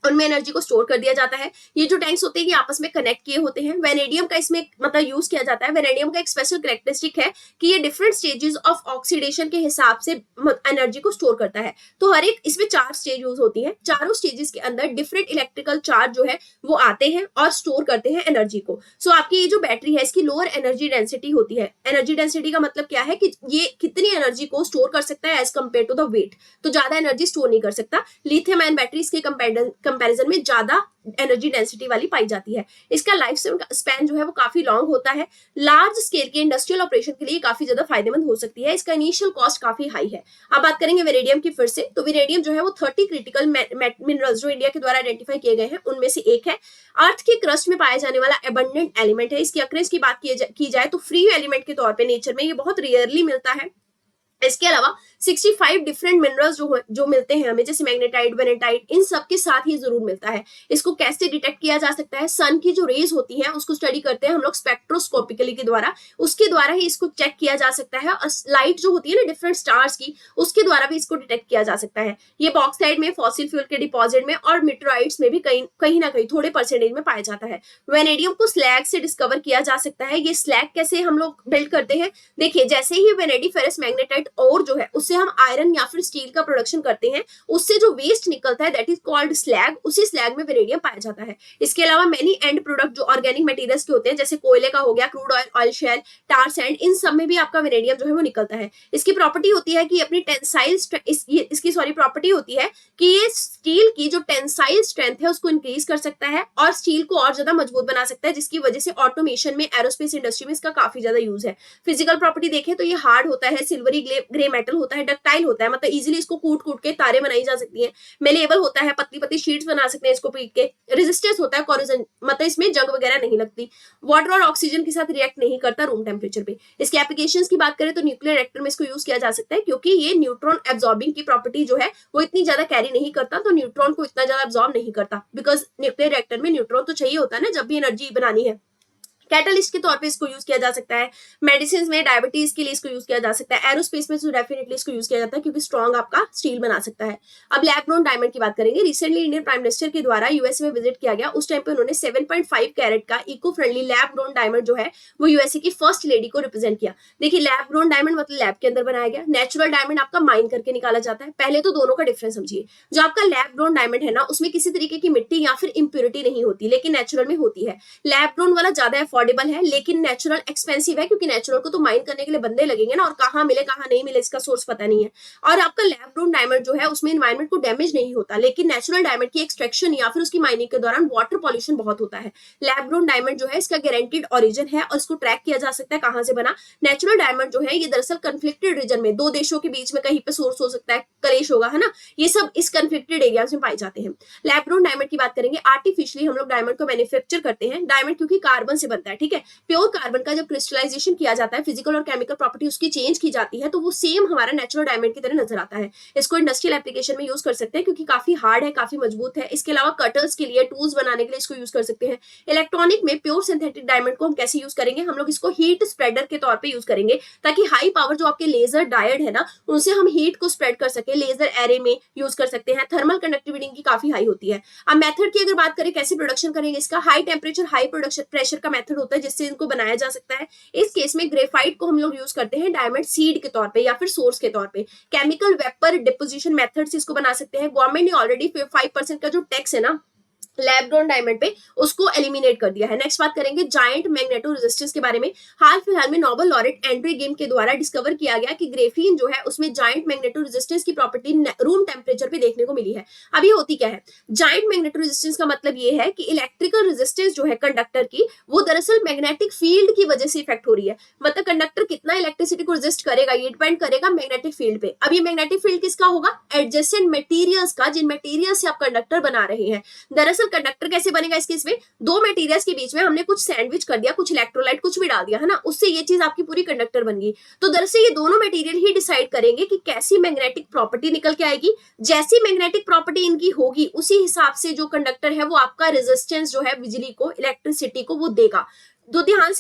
उनमें एनर्जी को स्टोर कर दिया जाता है। ये जो टैंक्स होते हैं ये आपस में कनेक्ट किए होते हैं। वेनेडियम का इसमें मतलब यूज किया जाता है। वेनेडियम का एक स्पेशल कैरेक्टरिस्टिक है कि ये डिफरेंट स्टेजेस ऑफ ऑक्सीडेशन के हिसाब से एनर्जी को स्टोर करता है। तो हर एक इसमें 4 स्टेज यूज होती है। चारों स्टेजेस के अंदर डिफरेंट इलेक्ट्रिकल चार्ज जो है वो आते हैं और स्टोर करते हैं एनर्जी को। सो आपकी ये जो बैटरी है इसकी लोअर एनर्जी डेंसिटी होती है। एनर्जी डेंसिटी का मतलब क्या है कि ये कितनी एनर्जी को स्टोर कर सकता है as compare to the weight, तो ज्यादा एनर्जी स्टोर नहीं कर सकता। लिथियम आयन बैटरीज के कंपेरिजन में ज्यादा एनर्जी डेंसिटी वाली पाई जाती है। इसका लाइफ स्पैन जो है वो काफी लॉन्ग होता है। लार्ज स्केल के इंडस्ट्रियल ऑपरेशन के लिए काफी ज्यादा फायदेमंद हो सकती है। इसका इनिशियल कॉस्ट काफी हाई है। अब बात करेंगे वेनेडियम की फिर से, तो वेनेडियम जो है वो 30 क्रिटिकल मिनरल्स जो इंडिया के द्वारा आइडेंटिफाई किए गए हैं उनमें से एक है। अर्थ के क्रस्ट में पाया जाने वाला एबंडेंट एलिमेंट है। इसकी अक्रेंस की बात की जाए तो फ्री एलिमेंट के तौर पर नेचर में ये बहुत रेयरली मिलता है। इसके अलावा 65 डिफरेंट मिनरल्स जो मिलते हैं हमें, जैसे मैग्नेटाइट, वेनेटाइट, इन सब के साथ ही जरूर मिलता है। इसको कैसे डिटेक्ट किया जा सकता है? सन की जो रेज होती है उसको स्टडी करते हैं हम लोग स्पेक्ट्रोस्कोपिकली के द्वारा, उसके द्वारा ही इसको चेक किया जा सकता है। और लाइट जो होती है ना डिफरेंट स्टार्स की, उसके द्वारा भी इसको डिटेक्ट किया जा सकता है। ये बॉक्साइड में, फॉसिल फ्यूल के डिपॉजिट में और मेटेराइट्स में भी कहीं ना कहीं थोड़े परसेंटेज में पाया जाता है। वेनेडियम को स्लैग से डिस्कवर किया जा सकता है। ये स्लैग कैसे हम लोग बिल्ड करते हैं? देखिए, जैसे ही वेनेडिफेरस मैग्नेटाइट और जो है उससे हम आयरन या फिर स्टील का प्रोडक्शन करते हैं, उससे जो वेस्ट निकलता है दैट इज कॉल्ड स्लैग, उसी स्लैग में वेनेडियम पाया जाता है। इसके अलावा मेनी एंड प्रोडक्ट जो ऑर्गेनिक मटेरियल्स के होते हैं, जैसे कोयले का हो गया, क्रूड ऑयल, ऑयल शेल, टार सैंड, इन सब में भी आपका वेनेडियम जो है वो निकलता है। इसकी प्रॉपर्टी होती है कि अपनी टेंसाइल इसकी प्रॉपर्टी होती है कि ये स्टील की जो टेंसाइल स्ट्रेंथ है उसको इंक्रीज कर सकता है और स्टील को और ज्यादा मजबूत बना सकता है, जिसकी वजह से ऑटोमेशन में, एरोस्पेस इंडस्ट्री में इसका काफी ज्यादा यूज है। फिजिकल प्रॉपर्टी देखें तो ये हार्ड होता है, सिल्वरी ग्ले ग्रे मेटल होता है, डक्टाइल होता है, मतलब इजीली इसको कूट कूट के तारे बनाई जा सकती है। मेलेबल होता है, पतली पतली शीट्स बना सकते हैं इसको पीट के। रेजिस्टेंस होता है, कोरोजन मतलब इसमें जंग वगैरह नहीं लगती। वाटर और ऑक्सीजन के साथ रिएक्ट नहीं करता रूम टेम्परेचर पे। इसके एप्लीकेशंस की बात करें तो न्यूक्लियर रिएक्टर में इसको यूज किया जा सकता है, क्योंकि ये न्यूट्रॉन एब्जॉर्बिंग की प्रॉपर्टी जो है वो इतनी ज्यादा कैरी नहीं करता, तो न्यूट्रॉन को इतना ज्यादा एब्जॉर्ब नहीं करता, बिकॉज न्यूक्लियर रिएक्टर में न्यूट्रॉन तो चाहिए होता है ना जब भी एनर्जी बनानी है। कैटलिस्ट के तौर पे इसको यूज किया जा सकता है। मेडिसिन में डायबिटीज के लिए इसको यूज किया जा सकता है। एरोस्पेस में तो डेफिनेटली इसको यूज किया जाता है, क्योंकि स्ट्रॉन्ग आपका स्टील बना सकता है। अब लैब ग्रोन डायमंड की बात करेंगे। रिसेंटली इंडियन प्राइम मिनिस्टर के द्वारा यूएसए में विजिट किया गया, उस टाइम पे उन्होंने 7.5 कैरेट का eco friendly lab grown diamond जो है वो यूएसए की फर्स्ट लेडी को रिप्रेजेंट किया। देखिए, लैब ग्रोन डायमंड मतलब लैब के अंदर बनाया गया, नेचुरल डायमंड आपका माइन करके निकाला जाता है। पहले तो दोनों का डिफरेंस समझिए। जो आपका लैब ग्रोन डायमंड है ना, उसमें किसी तरीके की मिट्टी या फिर इंप्योरिटी नहीं होती, लेकिन नेचुरल में होती है। लैब ग्रोन वाला ज्यादा अफोर्डेबल है, लेकिन नेचुरल एक्सपेंसिव है, क्योंकि नेचुरल को तो माइन करने के लिए बंदे लगेंगे ना, और कहाँ मिले कहाँ नहीं मिले इसका सोर्स पता नहीं है। और आपका लैब ग्रोन डायमंड जो है उसमें एनवायरमेंट को डैमेज नहीं होता, लेकिन नेचुरल डायमंड की एक्सट्रैक्शन या फिर उसकी माइनिंग के दौरान वाटर पॉल्यूशन बहुत होता है। लैब ग्रोन डायमंड जो है इसका गारंटीड ओरिजिन है और इसको ट्रैक किया जा सकता है कहाँ से बना। नेचुरल डायमंड जो है ये दरअसल कन्फ्लिक्टेड रीजन में, दो देशों के बीच में कहीं पे सोर्स हो सकता है, कलेश होगा, है ना, ये सब इस कन्फ्लिक्टेड एरियाज में पाए जाते हैं। लैब ग्रोन डायमंड की बात करेंगे। आर्टिफिशियली हम लोग डायमंड को मैन्युफैक्चर करते हैं। डायमंड क्योंकि कार्बन से बनता है, ठीक है, प्योर कार्बन का जब क्रिस्टलाइजेशन किया जाता है, फिजिकल और केमिकल प्रॉपर्टी उसकी चेंज की जाती है, तो वो सेम हमारा नेचुरल डायमंड की तरह नजर आता है। इसको इंडस्ट्रियल एप्लीकेशन में यूज कर सकते हैं, क्योंकि काफी हार्ड है, काफी मजबूत है। इसके अलावा कटर्स के लिए, टूल्स बनाने के लिए इसको यूज कर सकते हैं। इलेक्ट्रॉनिक में प्योर सिंथेटिक डायमंड को हम कैसे यूज करेंगे, हम लोग इसको हीट स्प्रेडर के तौर पर यूज करेंगे, ताकि हाई पावर जो आपके लेजर डायड है ना, उनसे हम हीट को स्प्रेड कर सके। लेजर एरे में यूज कर सकते हैं। थर्मल कंडक्टिविटी की काफी हाई होती है। अब मेथड की अगर बात करें कैसे प्रोडक्शन करेंगे इसका, high temperature high production pressure का मेथड होता है, जिससे इनको बनाया जा सकता है। इस केस में ग्रेफाइट को हम लोग यूज करते हैं डायमंड सीड के तौर पे या फिर सोर्स के तौर पे। केमिकल वेपर डिपोजिशन मेथड से इसको बना सकते हैं। गवर्नमेंट ने ऑलरेडी 5% का जो टैक्स है ना लैब ग्रोन डायमंड पे, उसको एलिमिनेट कर दिया है। नेक्स्ट बात करेंगे जायंट मैग्नेटो रेजिस्टेंस के बारे में। हाल फिलहाल में नोबेल लॉरेट एंड्रे गेम के द्वारा डिस्कवर किया गया कि ग्रेफीन जो है उसमें जायंट मैग्नेटो रेजिस्टेंस की प्रॉपर्टी रूम टेम्परेचर पे देखने को मिली है। अब ये होती क्या है? जायंट मैग्नेटो रेजिस्टेंस का मतलब ये है कि इलेक्ट्रिकल रेजिस्टेंस जो है कंडक्टर की, वो दरअसल मैग्नेटिक फील्ड की वजह से इफेक्ट हो रही है। मतलब कंडक्टर कितना इलेक्ट्रिसिटी को रेजिस्ट करेगा ये डिपेंड करेगा मैग्नेटिक फील्ड पे। अब ये मैग्नेटिक फील्ड किसका होगा? एडजेसेंट मटेरियल्स का, जिन मटेरियल से आप कंडक्टर बना रहे हैं। दरअसल कंडक्टर कैसे बनेगा इस केस में? दो मटेरियल्स के बीच में हमने कुछ सैंडविच कर दिया, कुछ इलेक्ट्रोलाइट कुछ भी डाल दिया, है ना, उससे ये चीज आपकी पूरी कंडक्टर बन गई। तो दरअसल ये दोनों मटेरियल ही डिसाइड करेंगे कि कैसी मैग्नेटिक प्रॉपर्टी निकल के आएगी। जैसी मैग्नेटिक प्रॉपर्टी इनकी होगी उसी हिसाब से जो कंडक्टर है वो आपका रेजिस्टेंस जो है बिजली को, इलेक्ट्रिसिटी को वो देगा। तो ध्यान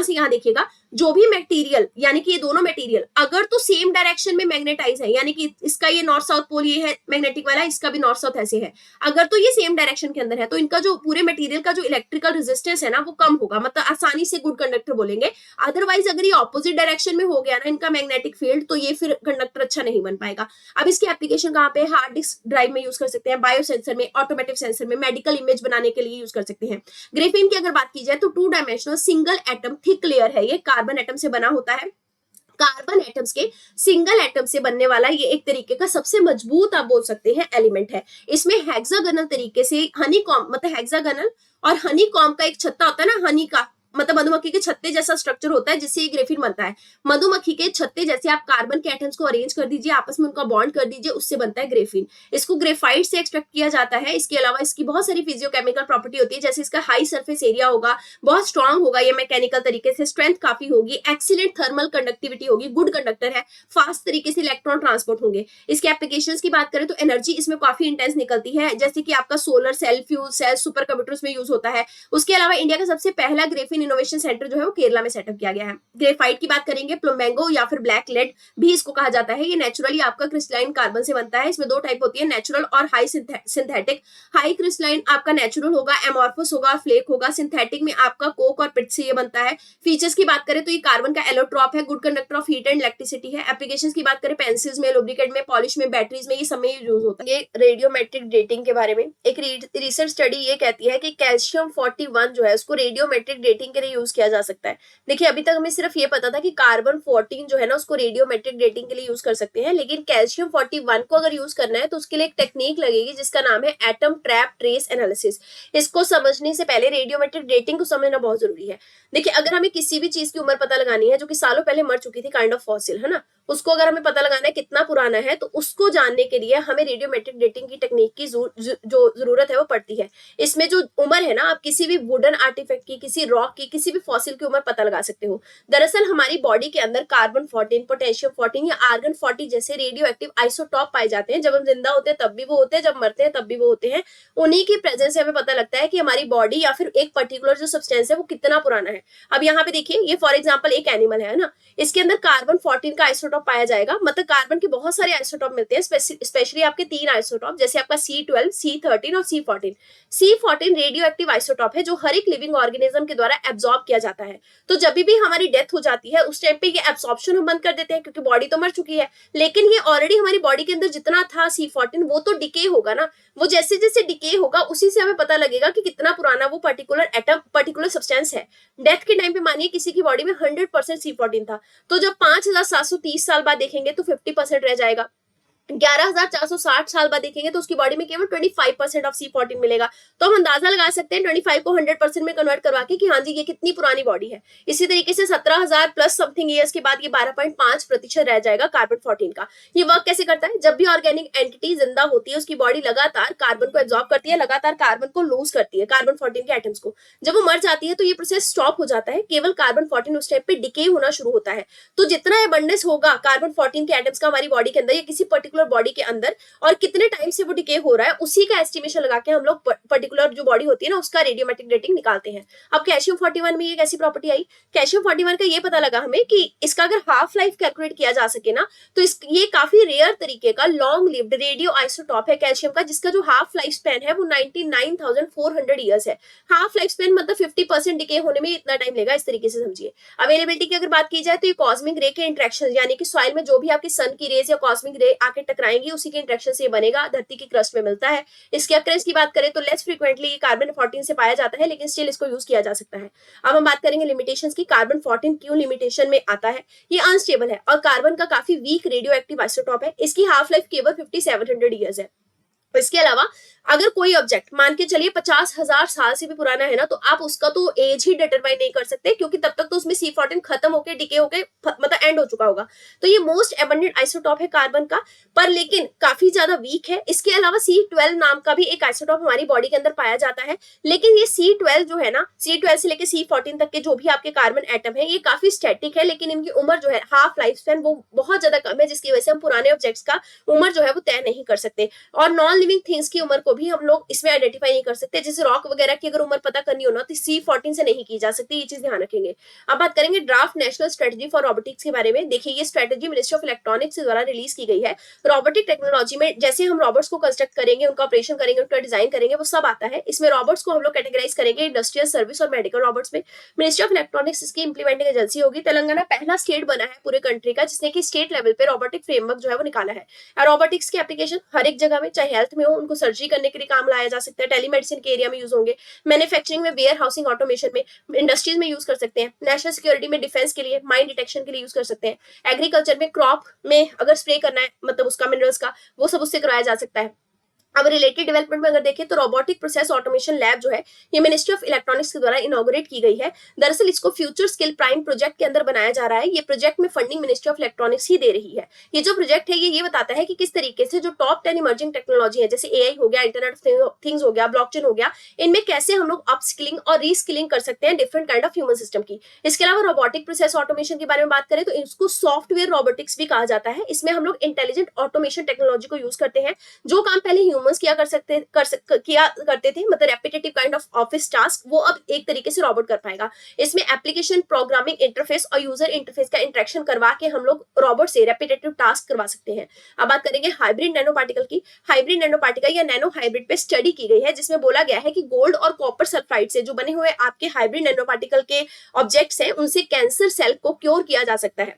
से यहाँ देखिएगा, जो भी मटेरियल यानी कि ये दोनों मटेरियल अगर तो सेम डायरेक्शन में मैग्नेटाइज है, यानी कि इसका ये नॉर्थ साउथ पोल ये है मैग्नेटिक वाला, इसका भी नॉर्थ साउथ ऐसे है, अगर तो ये सेम डायरेक्शन के अंदर है, तो इनका जो पूरे मटेरियल का जो इलेक्ट्रिकल रेजिस्टेंस है ना वो कम होगा, मतलब आसानी से गुड कंडक्टर बोलेंगे। अदरवाइज अगर ये ऑपोजिट डायरेक्शन में हो गया ना इनका मैग्नेटिक फील्ड, तो ये फिर कंडक्टर अच्छा नहीं बन पाएगा। अब इसकी एप्लीकेशन कहाँ पे? हार्ड डिस्क ड्राइव में यूज कर सकते हैं, बायो सेंसर में, ऑटोमेटिव सेंसर में, मेडिकल इमेज बनाने के लिए यूज कर सकते हैं। ग्रेफीन की अगर बात की जाए तो 2 dimensional single atom thick layer है, ये कार्बन एटम से बना होता है। कार्बन एटम्स के सिंगल एटम से बनने वाला ये एक तरीके का सबसे मजबूत आप बोल सकते हैं एलिमेंट है। इसमें हेक्सागोनल तरीके से हनीकॉम्ब, मतलब हेक्सागोनल और हनीकॉम्ब का एक छत्ता होता है ना, हनी का मतलब मधुमक्खी के छत्ते जैसा स्ट्रक्चर होता है, जिससे ये ग्रेफीन बनता है। मधुमक्खी के छत्ते जैसे आप कार्बन के एटम्स को अरेंज कर दीजिए, आपस में उनका बॉन्ड कर दीजिए, उससे बनता है ग्रेफीन। इसको ग्रेफाइट से एक्सट्रैक्ट किया जाता है। इसके अलावा इसकी बहुत सारी फिजियोकेमिकल प्रॉपर्टी होती है, जैसे इसका हाई सरफेस एरिया होगा, बहुत स्ट्रॉन्ग होगा ये मैकेनिकल तरीके से, स्ट्रेंथ काफी होगी, एक्सीलेंट थर्मल कंडक्टिविटी होगी, गुड कंडक्टर है, फास्ट तरीके से इलेक्ट्रॉन ट्रांसपोर्ट होंगे। इसके एप्लीकेशंस की बात करें तो एनर्जी इसमें काफी इंटेंस निकलती है, जैसे कि आपका solar cell, fuel cell, supercomputers में यूज होता है। उसके अलावा इंडिया का सबसे पहला ग्रेफीन इनोवेशन सेंटर जो है वो केरला में सेटअप किया गया है। ग्रेफाइट की बात करेंगे, प्लूमेंगो या फिर ब्लैक लेड भी इसको कहा जाता है। ये नेचुरली आपका क्रिस्टलाइन कार्बन से बनता है। इसमें 2 टाइप होती है, नेचुरल और हाई सिंथेटिक। हाई क्रिस्टलाइन आपका नेचुरल होगा, एमॉर्फस होगा, फ्लेक होगा। सिंथेटिक में आपका कोक और पिट से ये बनता है। फीचर्स की बात करें तो ये कार्बन का एलोट्रॉप है, good conductor of heat and electricity है। एप्लीकेशंस की बात करें पेंसिल्स में, लुब्रिकेंट में, पॉलिश में, बैटरीज में, ये सब में यूज होता है। ये रेडियोमेट्रिक डेटिंग के बारे में एक रिसर्च स्टडी ये कहती है कि कैल्शियम 41 जो है उसको रेडियोमेट्रिक डेटिंग के लिए यूज किया जा सकता है। देखिए अभी तक हमें सिर्फ ये पता था कि कार्बन 14 जो है ना उसको रेडियोमेट्रिक डेटिंग के लिए यूज कर सकते हैं, लेकिन कैल्शियम 41 को अगर यूज करना है तो उसके लिए एक टेक्निक लगेगी जिसका नाम है एटम ट्रैप ट्रेस एनालिसिस। इसको समझने से पहले रेडियोमेट्रिक डेटिंग को समझना बहुत जरूरी है। देखिए अगर हमें किसी भी चीज की उम्र पता लगानी है जो कि सालों पहले मर चुकी थी, काइंड ऑफ फॉसिल, है ना, उसको अगर हमें पता लगाना है कितना पुराना है, तो उसको जानने के लिए हमें रेडियोमेट्रिक डेटिंग की टेक्निक की जो जरूरत है वो पड़ती है। इसमें जो उम्र है ना, आप किसी भी वुडन आर्टिफैक्ट की, किसी रॉक की, किसी भी फॉसिल की उम्र पता लगा सकते हो। दरअसल हमारी बॉडी के अंदर कार्बन 14, पोटेशियम 14 या आर्गन 40 जैसे रेडियो एक्टिव आइसोटॉप पाए जाते हैं। जब हम जिंदा होते हैं तब भी वो होते हैं, जब मरते हैं तब भी वो होते हैं। उन्हीं की प्रेजेंस से हमें पता लगता है कि हमारी बॉडी या फिर एक पर्टिकुलर जो सब्सटेंस है वो कितना पुराना है। अब यहाँ पे देखिए, ये फॉर एग्जाम्पल एक एनिमल है ना, इसके अंदर कार्बन 14 का आइसोटॉप पाया जाएगा। मतलब कार्बन के बहुत सारे आइसोटॉप मिलते हैं, स्पेशली आपके 3 आइसोटॉप, जैसे आपका C12, C13 और C14। C14 radio active isotope है जो हर एक लिविंग ऑर्गेनिज्म के द्वारा एब्जॉर्ब किया जाता है। तो जब भी हमारी डेथ हो जाती है उस टाइम पे ये एब्सॉर्प्शन हम बंद कर देते हैं, क्योंकि बॉडी तो मर चुकी है। लेकिन ये ऑलरेडी हमारी बॉडी के अंदर जितना था C14, वो तो डिके होगा ना। वो जैसे जैसे डिके होगा उसी से हमें पता लगेगा कि कितना पुराना वो पर्टिकुलर एटम, पर्टिकुलर सब्सटेंस है। डेथ के टाइम पे मानिए किसी की बॉडी में 100% C14 था, तो जब 5730 साल बाद देखेंगे तो 50% रह जाएगा। 11,460 साल बाद देखेंगे तो उसकी बॉडी में केवल 25% ऑफ C14 मिलेगा। तो हम अंदाजा लगा सकते हैं 25 को 100% में कन्वर्ट करवा के कि हाँ जी ये कितनी पुरानी बॉडी है। इसी तरीके से 17,000 प्लस समथिंग ईयर्स के बाद ये 12.5% रह जाएगा कार्बन 14 का। ये वर्क कैसे करता है? जब भी ऑर्गेनिक एंटिटी जिंदा होती है उसकी बॉडी लगातार कार्बन को एब्जॉर्ब करती है, लगातार कार्बन को लूज करती है, कार्बन 14 के एटम्स को। जब वो मर जाती है तो ये प्रोसेस स्टॉप हो जाता है, केवल कार्बन 14 उस टाइम पे डिके होना शुरू होता है। तो जितना एबंडेंस होगा कार्बन 14 के एटम्स का हमारी बॉडी के अंदर या किसी पर्टिकुलर बॉडी के अंदर, और कितने टाइम से वो डिके हो रहा है, उसी का एस्टिमेशन लगा के हम लोग पर्टिकुलर जो बॉडी होती है ना उसका रेडियोमेट्रिक डेटिंग निकालते हैं। अब कैल्शियम 41 में ये कैसी प्रॉपर्टी आई? कैल्शियम 41 का ये पता लगा हमें कि इसका अगर हाफ लाइफ कैलकुलेट किया जा सके ना, तो ये काफी रेयर तरीके का लॉन्ग लिव्ड रेडियो आइसोटॉप है कैल्शियम का, जिसका जो हाफ लाइफ स्पैन है वो 99,400 ईयर्स है। हाफ लाइफ स्पैन मतलब 50% डिके होने में इतना टाइम लेगा, इस तरीके से समझिए। अवेलेबिलिटी की अगर बात की जाए तो ये कॉस्मिक रे के इंटरेक्शन, यानी कि सॉइल में जो भी आपकी सन की रेज या कॉस्मिक रे आके टकराएंगी उसी के इंटरेक्शन से बनेगा, धरती की क्रस्ट में मिलता है। इसके अक्रेंस की बात करें तो लेस फ्रीक्वेंटली कार्बन 14 से पाया जाता है, लेकिन स्टिल इसको यूज किया जा सकता है। अब हम बात करेंगे लिमिटेशंस की। कार्बन 14 क्यों लिमिटेशन में आता है? ये अनस्टेबल है और कार्बन का काफी वीक रेडियो एक्टिव आइसोटॉप है। इसकी हाफ लाइफ केवल 5700 ईयर्स है। इसके अलावा अगर कोई ऑब्जेक्ट मान के चलिए 50,000 साल से भी पुराना है ना, तो आप उसका तो एज ही डिटरमाइन नहीं कर सकते, क्योंकि तब तक तो उसमें C14 खत्म होके डिके होके मतलब एंड हो चुका होगा। तो ये मोस्ट एबंडेंट आइसोटॉप है कार्बन का, पर लेकिन काफी ज्यादा वीक है। इसके अलावा C12 नाम का भी एक आइसोटॉप हमारी बॉडी के अंदर पाया जाता है, लेकिन ये C12 जो है ना, C12 से लेके C14 तक के जो भी आपके कार्बन एटम है ये काफी स्टैटिक है, लेकिन इनकी उम्र जो है, हाफ लाइफ स्पैन वो बहुत ज्यादा कम है, जिसकी वजह से हम पुराने ऑब्जेक्ट्स का उम्र जो है वो तय नहीं कर सकते। और नॉन लिविंग थिंग्स की उम्र को भी हम लोग इसमें आइडेंटिफाई नहीं कर सकते। जैसे रॉक वगैरह की अगर उम्र पता करनी हो ना तो C14 से नहीं की जा सकती, ये चीज ध्यान रखेंगे। अब बात करेंगे draft national strategy for robotics के बारे में। देखिए ये स्ट्रेटजी मिनिस्ट्री ऑफ इलेक्ट्रॉनिक्स द्वारा रिलीज की गई है। रोबोटिक टेक्नोलॉजी में जैसे हम रोबोट्स को कंस्ट्रक्ट करेंगे, उनका ऑपरेशन करेंगे, उनका डिजाइन करेंगे, वो सब आता है। इसमें रोबोट्स को हम लोग कैटेगराइज करेंगे इंडस्ट्रियल, सर्विस और मेडिकल रोबोट्स में। मिनिस्ट्री ऑफ इलेक्ट्रॉनिक्स इसकी इंप्लीमेंटिंग एजेंसी होगी। तेलंगाना पहला स्टेट बना है पूरे कंट्री का जिसने की स्टेट लेवल पे रोबोटिक फ्रेमवर्क जो है वो निकाला है। रोबोटिक्स की एप्लीकेशन हर एक जगह में, चाहे हेल्थ में हो, उनको सर्जरी करने के लिए काम लाया जा सकता है, टेलीमेडिसिन के एरिया में यूज होंगे, मैन्युफैक्चरिंग में, वेयर हाउसिंग ऑटोमेशन में, इंडस्ट्रीज में यूज कर सकते हैं, नेशनल सिक्योरिटी में, डिफेंस के लिए, माइन डिटेक्शन के लिए यूज कर सकते हैं, एग्रीकल्चर में क्रॉप में अगर स्प्रे करना है मतलब उसका मिनरल्स का, वो सब उससे कराया जा सकता है। अब रिलेटेड डेवलपमेंट में अगर देखें तो रोबोटिक प्रोसेस ऑटोमेशन लैब जो है ये मिनिस्ट्री ऑफ इलेक्ट्रॉनिक्स के द्वारा इनॉग्रेट की गई है। दरअसल इसको फ्यूचर स्किल प्राइम प्रोजेक्ट के अंदर बनाया जा रहा है। ये प्रोजेक्ट में फंडिंग मिनिस्ट्री ऑफ इलेक्ट्रॉनिक्स ही दे रही है। ये जो प्रोजेक्ट है ये बताता है कि किस तरीके से जो टॉप 10 इमर्जिंग टेक्नोलॉजी है, जैसे AI हो गया, इंटरनेट ऑफ थिंग्स हो गया, ब्लॉकचेन हो गया, इनमें कैसे हम लोग अपस्किलिंग और रीस्किलिंग कर सकते हैं different kind of human system की। इसके अलावा रोबोटिक प्रोसेस ऑटोमेशन के बारे में बात करें तो इसको सॉफ्टवेयर रोबोटिक्स भी कहा जाता है। इसमें हम लोग इंटेलिजेंट ऑटोमेशन टेक्नोलॉजी को यूज करते हैं। जो काम पहले ह्यूमंस किया करते थे, मतलब repetitive kind of office task, वो अब एक तरीके से रोबोट कर पाएगा। इसमें एप्लीकेशन, प्रोग्रामिंग इंटरफेस और यूजर इंटरफेस का इंटरेक्शन करवा के हम लोग रोबोट से रेपिटेटिव टास्क करवा सकते हैं। अब बात करेंगे हाइब्रिड नैनो पार्टिकल की। हाइब्रिड नैनो पार्टिकल या नैनो हाइब्रिड पे स्टडी की गई है, जिसमें बोला गया है कि गोल्ड और कॉपर सल्फाइड से जो बने हुए आपके हाइब्रिड नैनो पार्टिकल के ऑब्जेक्ट्स हैं, उनसे कैंसर सेल को क्योर किया जा सकता है।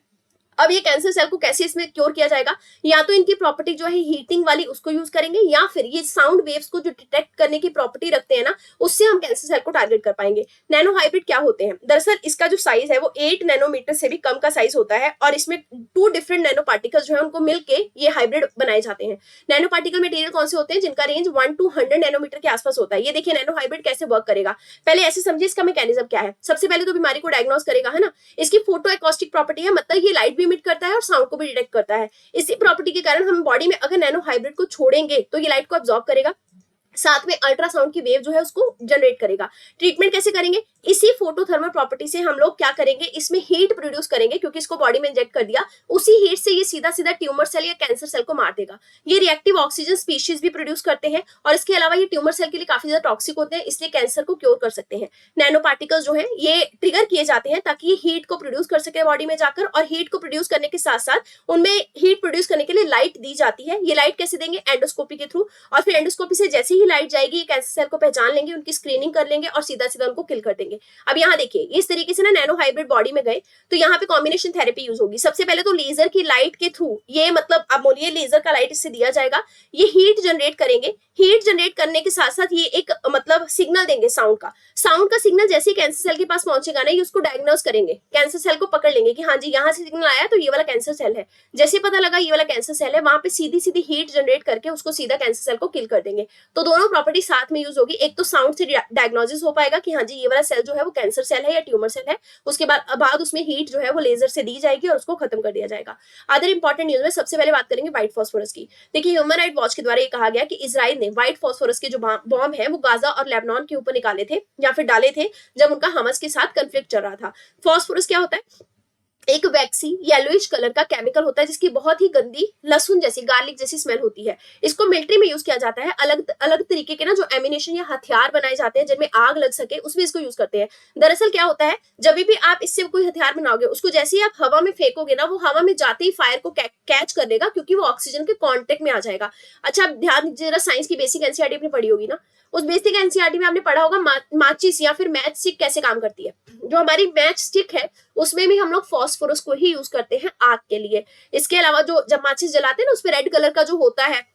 अब ये कैंसर सेल को कैसे इसमें क्योर किया जाएगा? या तो इनकी प्रॉपर्टी जो है हीटिंग वाली उसको यूज करेंगे, या फिर ये साउंड वेव्स को जो डिटेक्ट करने की प्रॉपर्टी रखते हैं ना, उससे हम कैंसर सेल को टारगेट कर पाएंगे। नैनो हाइब्रिड क्या होते हैं? दरअसल इसका जो साइज है वो 8 नैनोमीटर से भी कम का साइज होता है, और इसमें 2 डिफरेंट नैनो पार्टिकल्स जो है उनको मिलके ये हाइब्रिड बनाए जाते हैं। नैनो पार्टिकल मटेरियल कौन से होते हैं? जिनका रेंज 1 to 100 नैनोमीटर के आसपास होता है। ये देखिए नैनो हाइब्रिड कैसे वर्क करेगा। पहले ऐसे समझिए इसका मैकेनिज्म क्या है। सबसे पहले तो बीमारी को डायग्नोस करेगा, है ना। इसकी फोटो एकॉस्टिक प्रॉपर्टी है, मतलब ये लाइट भी इमिट करता है और साउंड को भी डिटेक्ट करता है। इसी प्रॉपर्टी के कारण हम बॉडी में अगर नैनो हाइब्रिड को छोड़ेंगे तो ये लाइट को अब्सॉर्ब करेगा, साथ में अल्ट्रासाउंड की वेव जो है उसको जनरेट करेगा। ट्रीटमेंट कैसे करेंगे? इसी फोटोथर्मल प्रॉपर्टी से हम लोग क्या करेंगे, इसमें हीट प्रोड्यूस करेंगे, क्योंकि इसको बॉडी में इंजेक्ट कर दिया, उसी हीट से ये सीधा सीधा ट्यूमर सेल या कैंसर सेल को मार देगा। ये रिएक्टिव ऑक्सीजन स्पीशीज भी प्रोड्यूस करते हैं और इसके अलावा ये ट्यूमर सेल के लिए काफी ज्यादा टॉक्सिक होते हैं, इसलिए कैंसर को क्योर कर सकते हैं। नैनो पार्टिकल्स जो है ये ट्रिगर किए जाते हैं ताकि ये हीट को प्रोड्यूस कर सके बॉडी में जाकर, और हीट को प्रोड्यूस करने के साथ साथ उनमें हीट प्रोड्यूस करने के लिए लाइट दी जाती है। ये लाइट कैसे देंगे? एंडोस्कोपी के थ्रू, और फिर एंडोस्कोपी से जैसे ही लाइट जाएगी कैंसर सेल को पहचान लेंगे, उनकी स्क्रीनिंग कर लेंगे और सीधा सीधा उनको किल कर देंगे। अब यहाँ देखिए इस तरीके से ना नैनो हाइब्रिड बॉडी में गए तो यहाँ पे कॉम्बिनेशन थेरेपी यूज होगी। सबसे पहले तो लेजर की लाइट के थ्रू, ये मतलब आप बोलिए लेजर का लाइट इससे दिया जाएगा, ये हीट जनरेट करेंगे। हीट जनरेट करने के साथ साथ ये एक मतलब सिग्नल देंगे साउंड का सिग्नल जैसे ही कैंसर सेल के पास पहुंचेगा ना, ये उसको डायग्नोज करेंगे, कैंसर सेल को पकड़ लेंगे कि हाँ जी यहाँ से सिग्नल आया तो ये वाला कैंसर सेल है। जैसे पता लगा ये वाला कैंसर सेल है, वहां पे सीधी सीधी हीट जनरेट करके उसको सीधा कैंसर सेल को किल कर देंगे। तो दोनों प्रॉपर्टी साथ में यूज होगी। एक तो साउंड से डायग्नोसिस हो पाएगा कि हाँ जी ये वाला सेल जो है वो कैंसर सेल है या ट्यूमर सेल है, उसके बाद उसमें हीट जो है वो लेजर से दी जाएगी और उसको खत्म कर दिया जाएगा। अदर इंपॉर्टेंट न्यूज में सबसे पहले बात करेंगे व्हाइट फास्फोरस की। देखिए ह्यूमन राइट वॉच के द्वारा ये कहा गया कि इजराइल ने व्हाइट फास्फोरस के जो बॉम्ब है वो गाजा और लेबनान के ऊपर निकाले थे या फिर डाले थे जब उनका हमास के साथ कन्फ्लिक्ट चल रहा था। फास्फोरस क्या होता है? एक वैक्सी येलोइश कलर का केमिकल होता है जिसकी बहुत ही गंदी लहसुन जैसी गार्लिक जैसी स्मेल होती है। इसको मिलिट्री में यूज किया जाता है, अलग अलग तरीके के ना जो एमिनेशन या हथियार बनाए जाते हैं जिनमें आग लग सके उसमें इसको यूज करते हैं। दरअसल क्या होता है, जब भी आप इससे कोई हथियार बनाओगे उसको जैसे ही आप हवा में फेंकोगे ना, वो हवा में जाते ही फायर को कैच कर लेगा क्योंकि वो ऑक्सीजन के कॉन्टेक्ट में आ जाएगा। अच्छा ध्यान जरा, साइंस की बेसिक एनसीईआरटी आपने पढ़ी होगी ना, उस बेसिक एनसीईआरटी में आपने पढ़ा होगा माचिस या फिर मैच स्टिक कैसे काम करती है। जो हमारी मैच स्टिक है उसमें भी हम लोग फास्फोरस को ही यूज करते हैं आग के लिए। इसके अलावा जो जब माचिस जलाते हैं ना, उसपे रेड कलर का जो होता है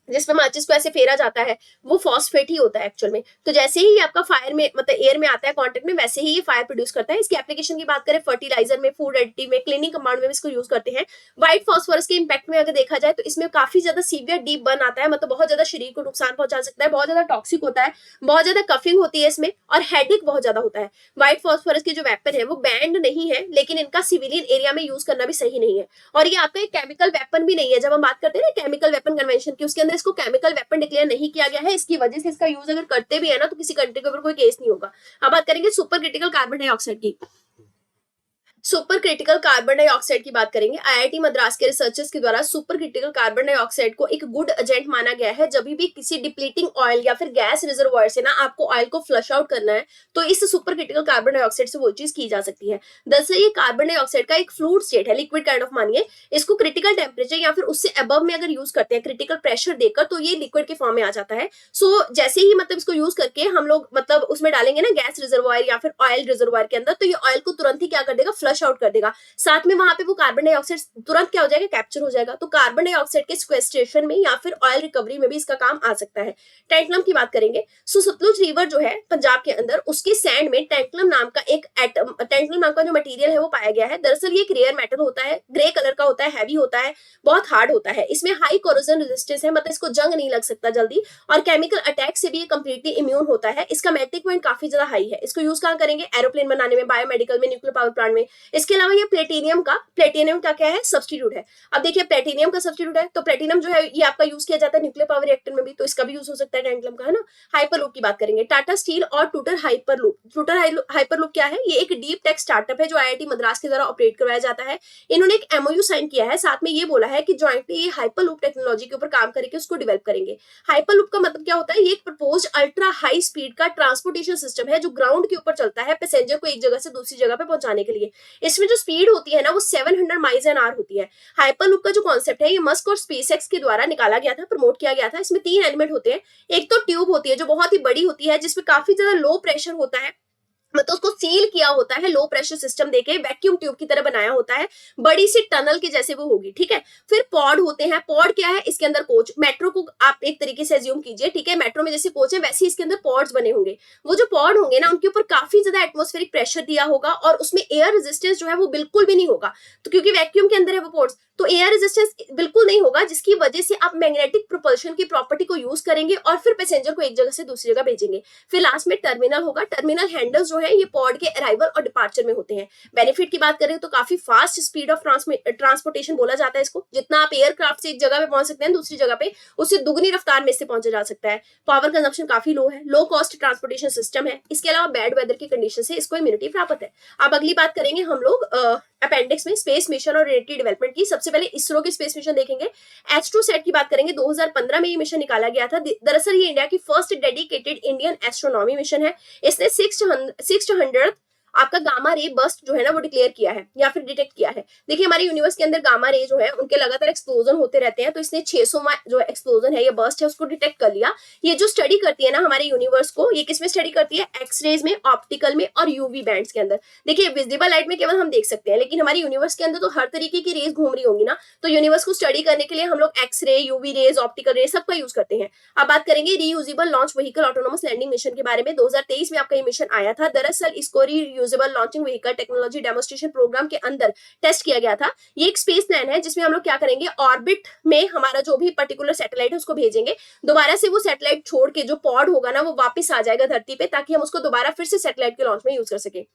जिसपे माचिस को ऐसे फेरा जाता है, वो फॉस्फेट ही होता है एक्चुअल में। तो जैसे ही आपका फायर में मतलब एयर में आता है कांटेक्ट में, वैसे ही ये फायर प्रोड्यूस करता है। इसकी एप्लीकेशन की बात करें फर्टिलाइजर में, फूड एडिटिव में, क्लीनिंग कंपाउंड में भी इसको यूज करते हैं। व्हाइट फॉस्फोरस के इंपैक्ट में अगर देखा जाए तो इसमें काफी ज्यादा सीवियर डीप बर्न आता है, मतलब बहुत ज्यादा शरीर को नुकसान पहुंचा सकता है, बहुत ज्यादा टॉक्सिक होता है, बहुत ज्यादा कफिंग होती है इसमें, और हेडेक बहुत ज्यादा होता है। व्हाइट फॉस्फोरस के जो वेपन है वो बैंड नहीं है, लेकिन इनका सिविलियन एरिया में यूज करना भी सही नहीं है। और ये आपका एक केमिकल वेपन भी नहीं है। जब हम बात करते हैं ना केमिकल वेपन कन्वेंशन की, उसके अंदर इसको केमिकल वेपन डिक्लेयर नहीं किया गया है। इसकी वजह से इसका यूज अगर करते भी है ना तो किसी कंट्री के ऊपर कोई केस नहीं होगा। अब बात करेंगे सुपर क्रिटिकल कार्बन डाइऑक्साइड की। सुपर क्रिटिकल कार्बन डाइऑक्साइड की बात करेंगे। आईआईटी मद्रास के रिसर्चर्स के द्वारा सुपर क्रिटिकल कार्बन डाइऑक्साइड को एक गुड एजेंट माना गया है। जब भी किसी डिप्लीटिंग ऑयल या फिर गैस रिजर्वॉयर से ना आपको ऑयल को फ्लश आउट करना है तो इस सुपर क्रिटिकल कार्बन डाइऑक्साइड से वो चीज की जा सकती है। दरअसल ये कार्बन डाइऑक्साइड का एक फ्लूइड स्टेट है, लिक्विड काइंड ऑफ मानिए। इसको क्रिटिकल टेम्परेचर या फिर उससे अबव में अगर यूज करते हैं, क्रिटिकल प्रेशर देकर, तो ये लिक्विड के फॉर्म में आ जाता है। सो जैसे ही मतलब इसको यूज करके हम लोग मतलब उसमें डालेंगे ना गैस रिजर्वॉयर या फिर ऑयल रिजर्वॉयर के अंदर, तो ये ऑयल को तुरंत ही क्या कर देगा, फ्लश आउट कर देगा। साथ में वहां पे वो कार्बन डाइऑक्साइड तुरंत क्या हो जाएगा, कैप्चर हो जाएगा। तो कार्बन डाइऑक्साइड के सिक्वेस्ट्रेशन में या फिर ऑयल रिकवरी में भी इसका काम आ सकता है। टैंटलम की बात करेंगे। सो सतलुज रिवर जो है पंजाब के अंदर, उसके सैंड में टैंटलम नाम का एक एटम, टैंटलम नाम का जो मटेरियल है वो पाया गया है। दरअसल ये एक रेयर मेटल होता है, ग्रे कलर का होता है, हैवी होता है, बहुत हार्ड होता है। इसमें हाई कोरोजन रेजिस्टेंस है, मतलब इसको जंग नहीं लग सकता जल्दी, और केमिकल अटैक से भी ये कंप्लीटली इम्यून होता है। इसका मेल्टिंग पॉइंट काफी ज्यादा हाई है। इसको यूज कहां करेंगे, एरोप्लेन बनाने में, बायोमेडिकल में, न्यूक्लियर पावर प्लांट में। इसके अलावा ये प्लेटिनियम का क्या है, सब्स्टिट्यूट है। अब देखिए प्लेटिनियम का सब्स्टिट्यूट है, तो प्लेटिनियम जो है ये आपका यूज किया जाता है न्यूक्लियर पावर रिएक्टर में भी, तो इसका भी यूज हो सकता है टैंटलम का, है ना। हाइपरलूप की बात करेंगे। टाटा स्टील और टूटर हाइपरलूप। टूटर हाइपरलूप क्या है, ये एक डीप टेक स्टार्टअप है जो आईआईटी मद्रास के द्वारा ऑपरेट करवाया जाता है। इन्होंने एक एमओयू साइन किया है, साथ में ये बोला है कि ज्वाइंटली ये हाइपरलूप टेक्नोलॉजी के ऊपर काम करके उसको डेवलप करेंगे। हाइपरलूप का मतलब क्या होता है, ये एक प्रपोज्ड अल्ट्रा हाई स्पीड का ट्रांसपोर्टेशन सिस्टम है जो ग्राउंड के ऊपर चलता है पैसेंजर को एक जगह से दूसरी जगह पे पहुंचाने के लिए। इसमें जो स्पीड होती है ना वो 700 माइल्स एन आवर होती है। हाइपरलूप का जो कॉन्सेप्ट है ये मस्क और स्पेसएक्स के द्वारा निकाला गया था, प्रमोट किया गया था। इसमें 3 एलिमेंट होते हैं। एक तो ट्यूब होती है जो बहुत ही बड़ी होती है, जिसमें काफी ज्यादा लो प्रेशर होता है, मतलब उसको सील किया होता है, लो प्रेशर सिस्टम देके वैक्यूम ट्यूब की तरह बनाया होता है, बड़ी सी टनल के जैसे वो होगी, ठीक है। फिर पॉड होते हैं। पॉड क्या है, इसके अंदर कोच, मेट्रो को आप एक तरीके से एज्यूम कीजिए, ठीक है। मेट्रो में जैसे कोच है वैसे ही इसके अंदर पॉड्स बने होंगे। वो जो पॉड होंगे ना उनके ऊपर काफी ज्यादा एटमॉस्फेरिक प्रेशर दिया होगा और उसमें एयर रेजिस्टेंस जो है वो बिल्कुल भी नहीं होगा, तो क्योंकि वैक्यूम के अंदर है वो पॉड्स, तो एयर रेजिस्टेंस बिल्कुल नहीं होगा, जिसकी वजह से आप मैग्नेटिक प्रोपल्शन की प्रॉपर्टी को यूज करेंगे और फिर पैसेंजर को एक जगह से दूसरी जगह भेजेंगे। फिर लास्ट में टर्मिनल होगा। टर्मिनल हैंडल्स जो है ये पॉड बर्ड के अराइवल और डिपार्चर में होते हैं। बेनिफिट की बात करें तो काफी फास्ट स्पीड ऑफ ट्रांसपोर्टेशन बोला जाता है इसको। जितना आप एयरक्राफ्ट से एक जगह पे पहुंच सकते हैं दूसरी जगह पे, उससे दुगनी रफ्तार में इससे पहुंचा जा सकता है। पावर कंजप्शन काफी लो है, लो कॉस्ट ट्रांसपोर्टेशन सिस्टम है। इसके अलावा बैड वेदर की कंडीशन से इसको इम्यूनिटी प्राप्त है। अब अगली बात करेंगे हम लोग अपेंडिक्स में स्पेस मिशन और रिलेटेड डेवलपमेंट की। सबसे पहले इसरो के स्पेस मिशन देखेंगे। H2 सेट की बात करेंगे, 2015 में ये मिशन निकाला गया था। दरअसल ये इंडिया की first dedicated Indian astronomy mission है। इसने 600 आपका गामा रे बर्स्ट जो है ना वो डिक्लेयर किया है या फिर डिटेक्ट किया है। देखिए हमारे यूनिवर्स के अंदर गामा रे जो है उनके लगातार एक्सप्लोजन होते रहते हैं, तो इसने 600वां जो एक्सप्लोजन है, ये बर्स्ट है, उसको डिटेक्ट कर लिया। ये जो स्टडी करती है ना हमारे यूनिवर्स को, ये किसमें स्टडी करती है? एक्सरेज में, ऑप्टिकल में और यूवी बैंड्स के अंदर। देखिए विजिबल लाइट में केवल हम देख सकते हैं, लेकिन हमारे यूनिवर्स के अंदर तो हर तरीके की रेज घूम रही होंगी ना, तो यूनिवर्स को स्टडी करने के लिए हम लोग x ray, UV rays, optical rays सबका यूज करते हैं। अब बात करेंगे reusable launch vehicle autonomous landing mission के बारे में। 2023 में आपका ये मिशन आया था। दरअसल इसको reusable launching vehicle technology demonstration program के अंदर टेस्ट किया गया था। ये एक स्पेस प्लान है जिसमें हम लोग क्या करेंगे, ऑर्बिट में हमारा जो भी पर्टिकुलर सैटेलाइट है उसको भेजेंगे। दोबारा से वो सैटेलाइट छोड़ के जो पॉड होगा ना वो वापस आ जाएगा धरती पे, ताकि हम उसको दोबारा फिर से सैटेलाइट के लॉन्च में यूज कर सके।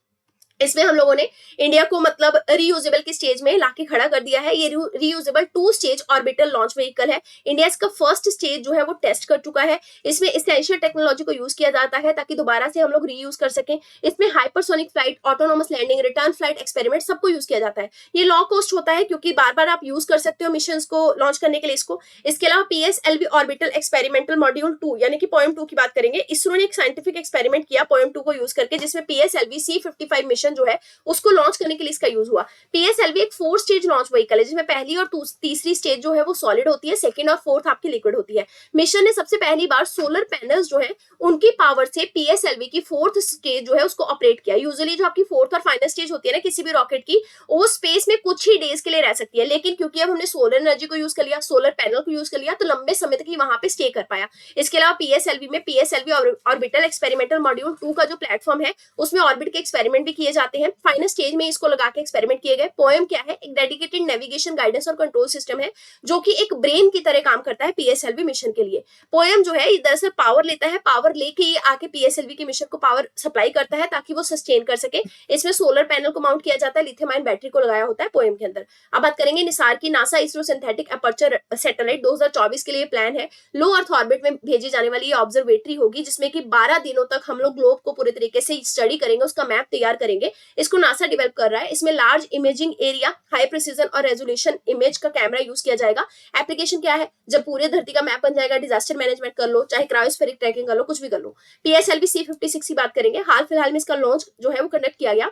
इसमें हम लोगों ने इंडिया को मतलब रीयूजेबल के स्टेज में लाके खड़ा कर दिया है। ये reusable 2 stage orbital launch vehicle है। इंडिया इसका फर्स्ट स्टेज जो है वो टेस्ट कर चुका है। इसमें एसेंशियल टेक्नोलॉजी को यूज किया जाता है ताकि दोबारा से हम लोग रीयूज कर सकें। इसमें hypersonic flight, autonomous landing, return flight experiment सबको यूज किया जाता है। ये लो कॉस्ट होता है क्योंकि बार बार आप यूज कर सकते हो मिशन को लॉन्च करने के लिए इसको। इसके अलावा PSLV ऑर्बिटल एक्सपेरिमेंटल मॉड्यूल 2 यानी कि पॉइंट 2 की बात करेंगे। इसरो ने एक साइंटिफिक एक्सपेरिमेंट किया पॉइंट 2 को यूज करके, जिसमें PSLV C55 मिशन जो है उसको लॉन्च करने के लिए इसका यूज हुआ। PSLV एक 4 स्टेज लॉन्च व्हीकल है जिसमें पहली और तीसरी स्टेज जो है वो सॉलिड होती है, सेकंड और फोर्थ आपकी लिक्विड होती है। मिशन ने सबसे पहली बार सोलर पैनल्स जो है उनकी पावर से PSLV की 4th स्टेज जो है उसको ऑपरेट किया। यूजुअली जो आपकी 4th और फाइनल स्टेज होती है ना किसी भी रॉकेट की, वो स्पेस में कुछ ही डेज के लिए रह सकती है, लेकिन क्योंकि अब हमने सोलर एनर्जी को यूज कर लिया, सोलर पैनल को यूज कर लिया, तो लंबे समय तक ही वहां पे स्टे कर पाया। इसके अलावा PSLV में PSLV ऑर्बिटल एक्सपेरिमेंटल मॉड्यूल 2 का जो प्लेटफॉर्म है उसमें ऑर्बिट के एक्सपेरिमेंट भी किए जाते हैं। फाइनल स्टेज में इसको लगा के एक्सपेरिमेंट किए गए। पोएम क्या है? एक डेडिकेटेड नेविगेशन, गाइडेंस और कंट्रोल सिस्टम है जो कि एक ब्रेन की तरह काम करता है PSLV मिशन के लिए। पोएम जो है ये दरअसल पावर लेता है, पावर लेके ये आके PSLV के मिशन को पावर सप्लाई करता है ताकि वो सस्टेन कर सके। इसमें सोलर पैनल को माउंट किया जाता है, लिथियम आयन बैटरी को लगाया होता है पोएम के अंदर। अब बात करेंगे निसार की। NASA ISRO synthetic aperture satellite 2024 के लिए प्लान है। लो अर्थ ऑर्बिट में भेजी जाने वाली ये ऑब्जर्वेटरी होगी जिसमें कि 12 दिनों तक हम लोग ग्लोब को पूरे तरीके से स्टडी करेंगे, उसका मैप तैयार करेंगे। इसको नासा डेवलप कर रहा है। इसमें large imaging area, high precision और रेजोल्यूशन इमेज का कैमरा यूज किया जाएगा। एप्लीकेशन क्या है? जब पूरे धरती का मैप बन जाएगा, डिजास्टर मैनेजमेंट कर लो, चाहे क्रायोस्फेरिक ट्रैकिंग कर लो, कुछ भी कर लो। PSLV C56 की बात करेंगे। हाल फिलहाल में इसका लॉन्च जो है वो कंडक्ट किया गया।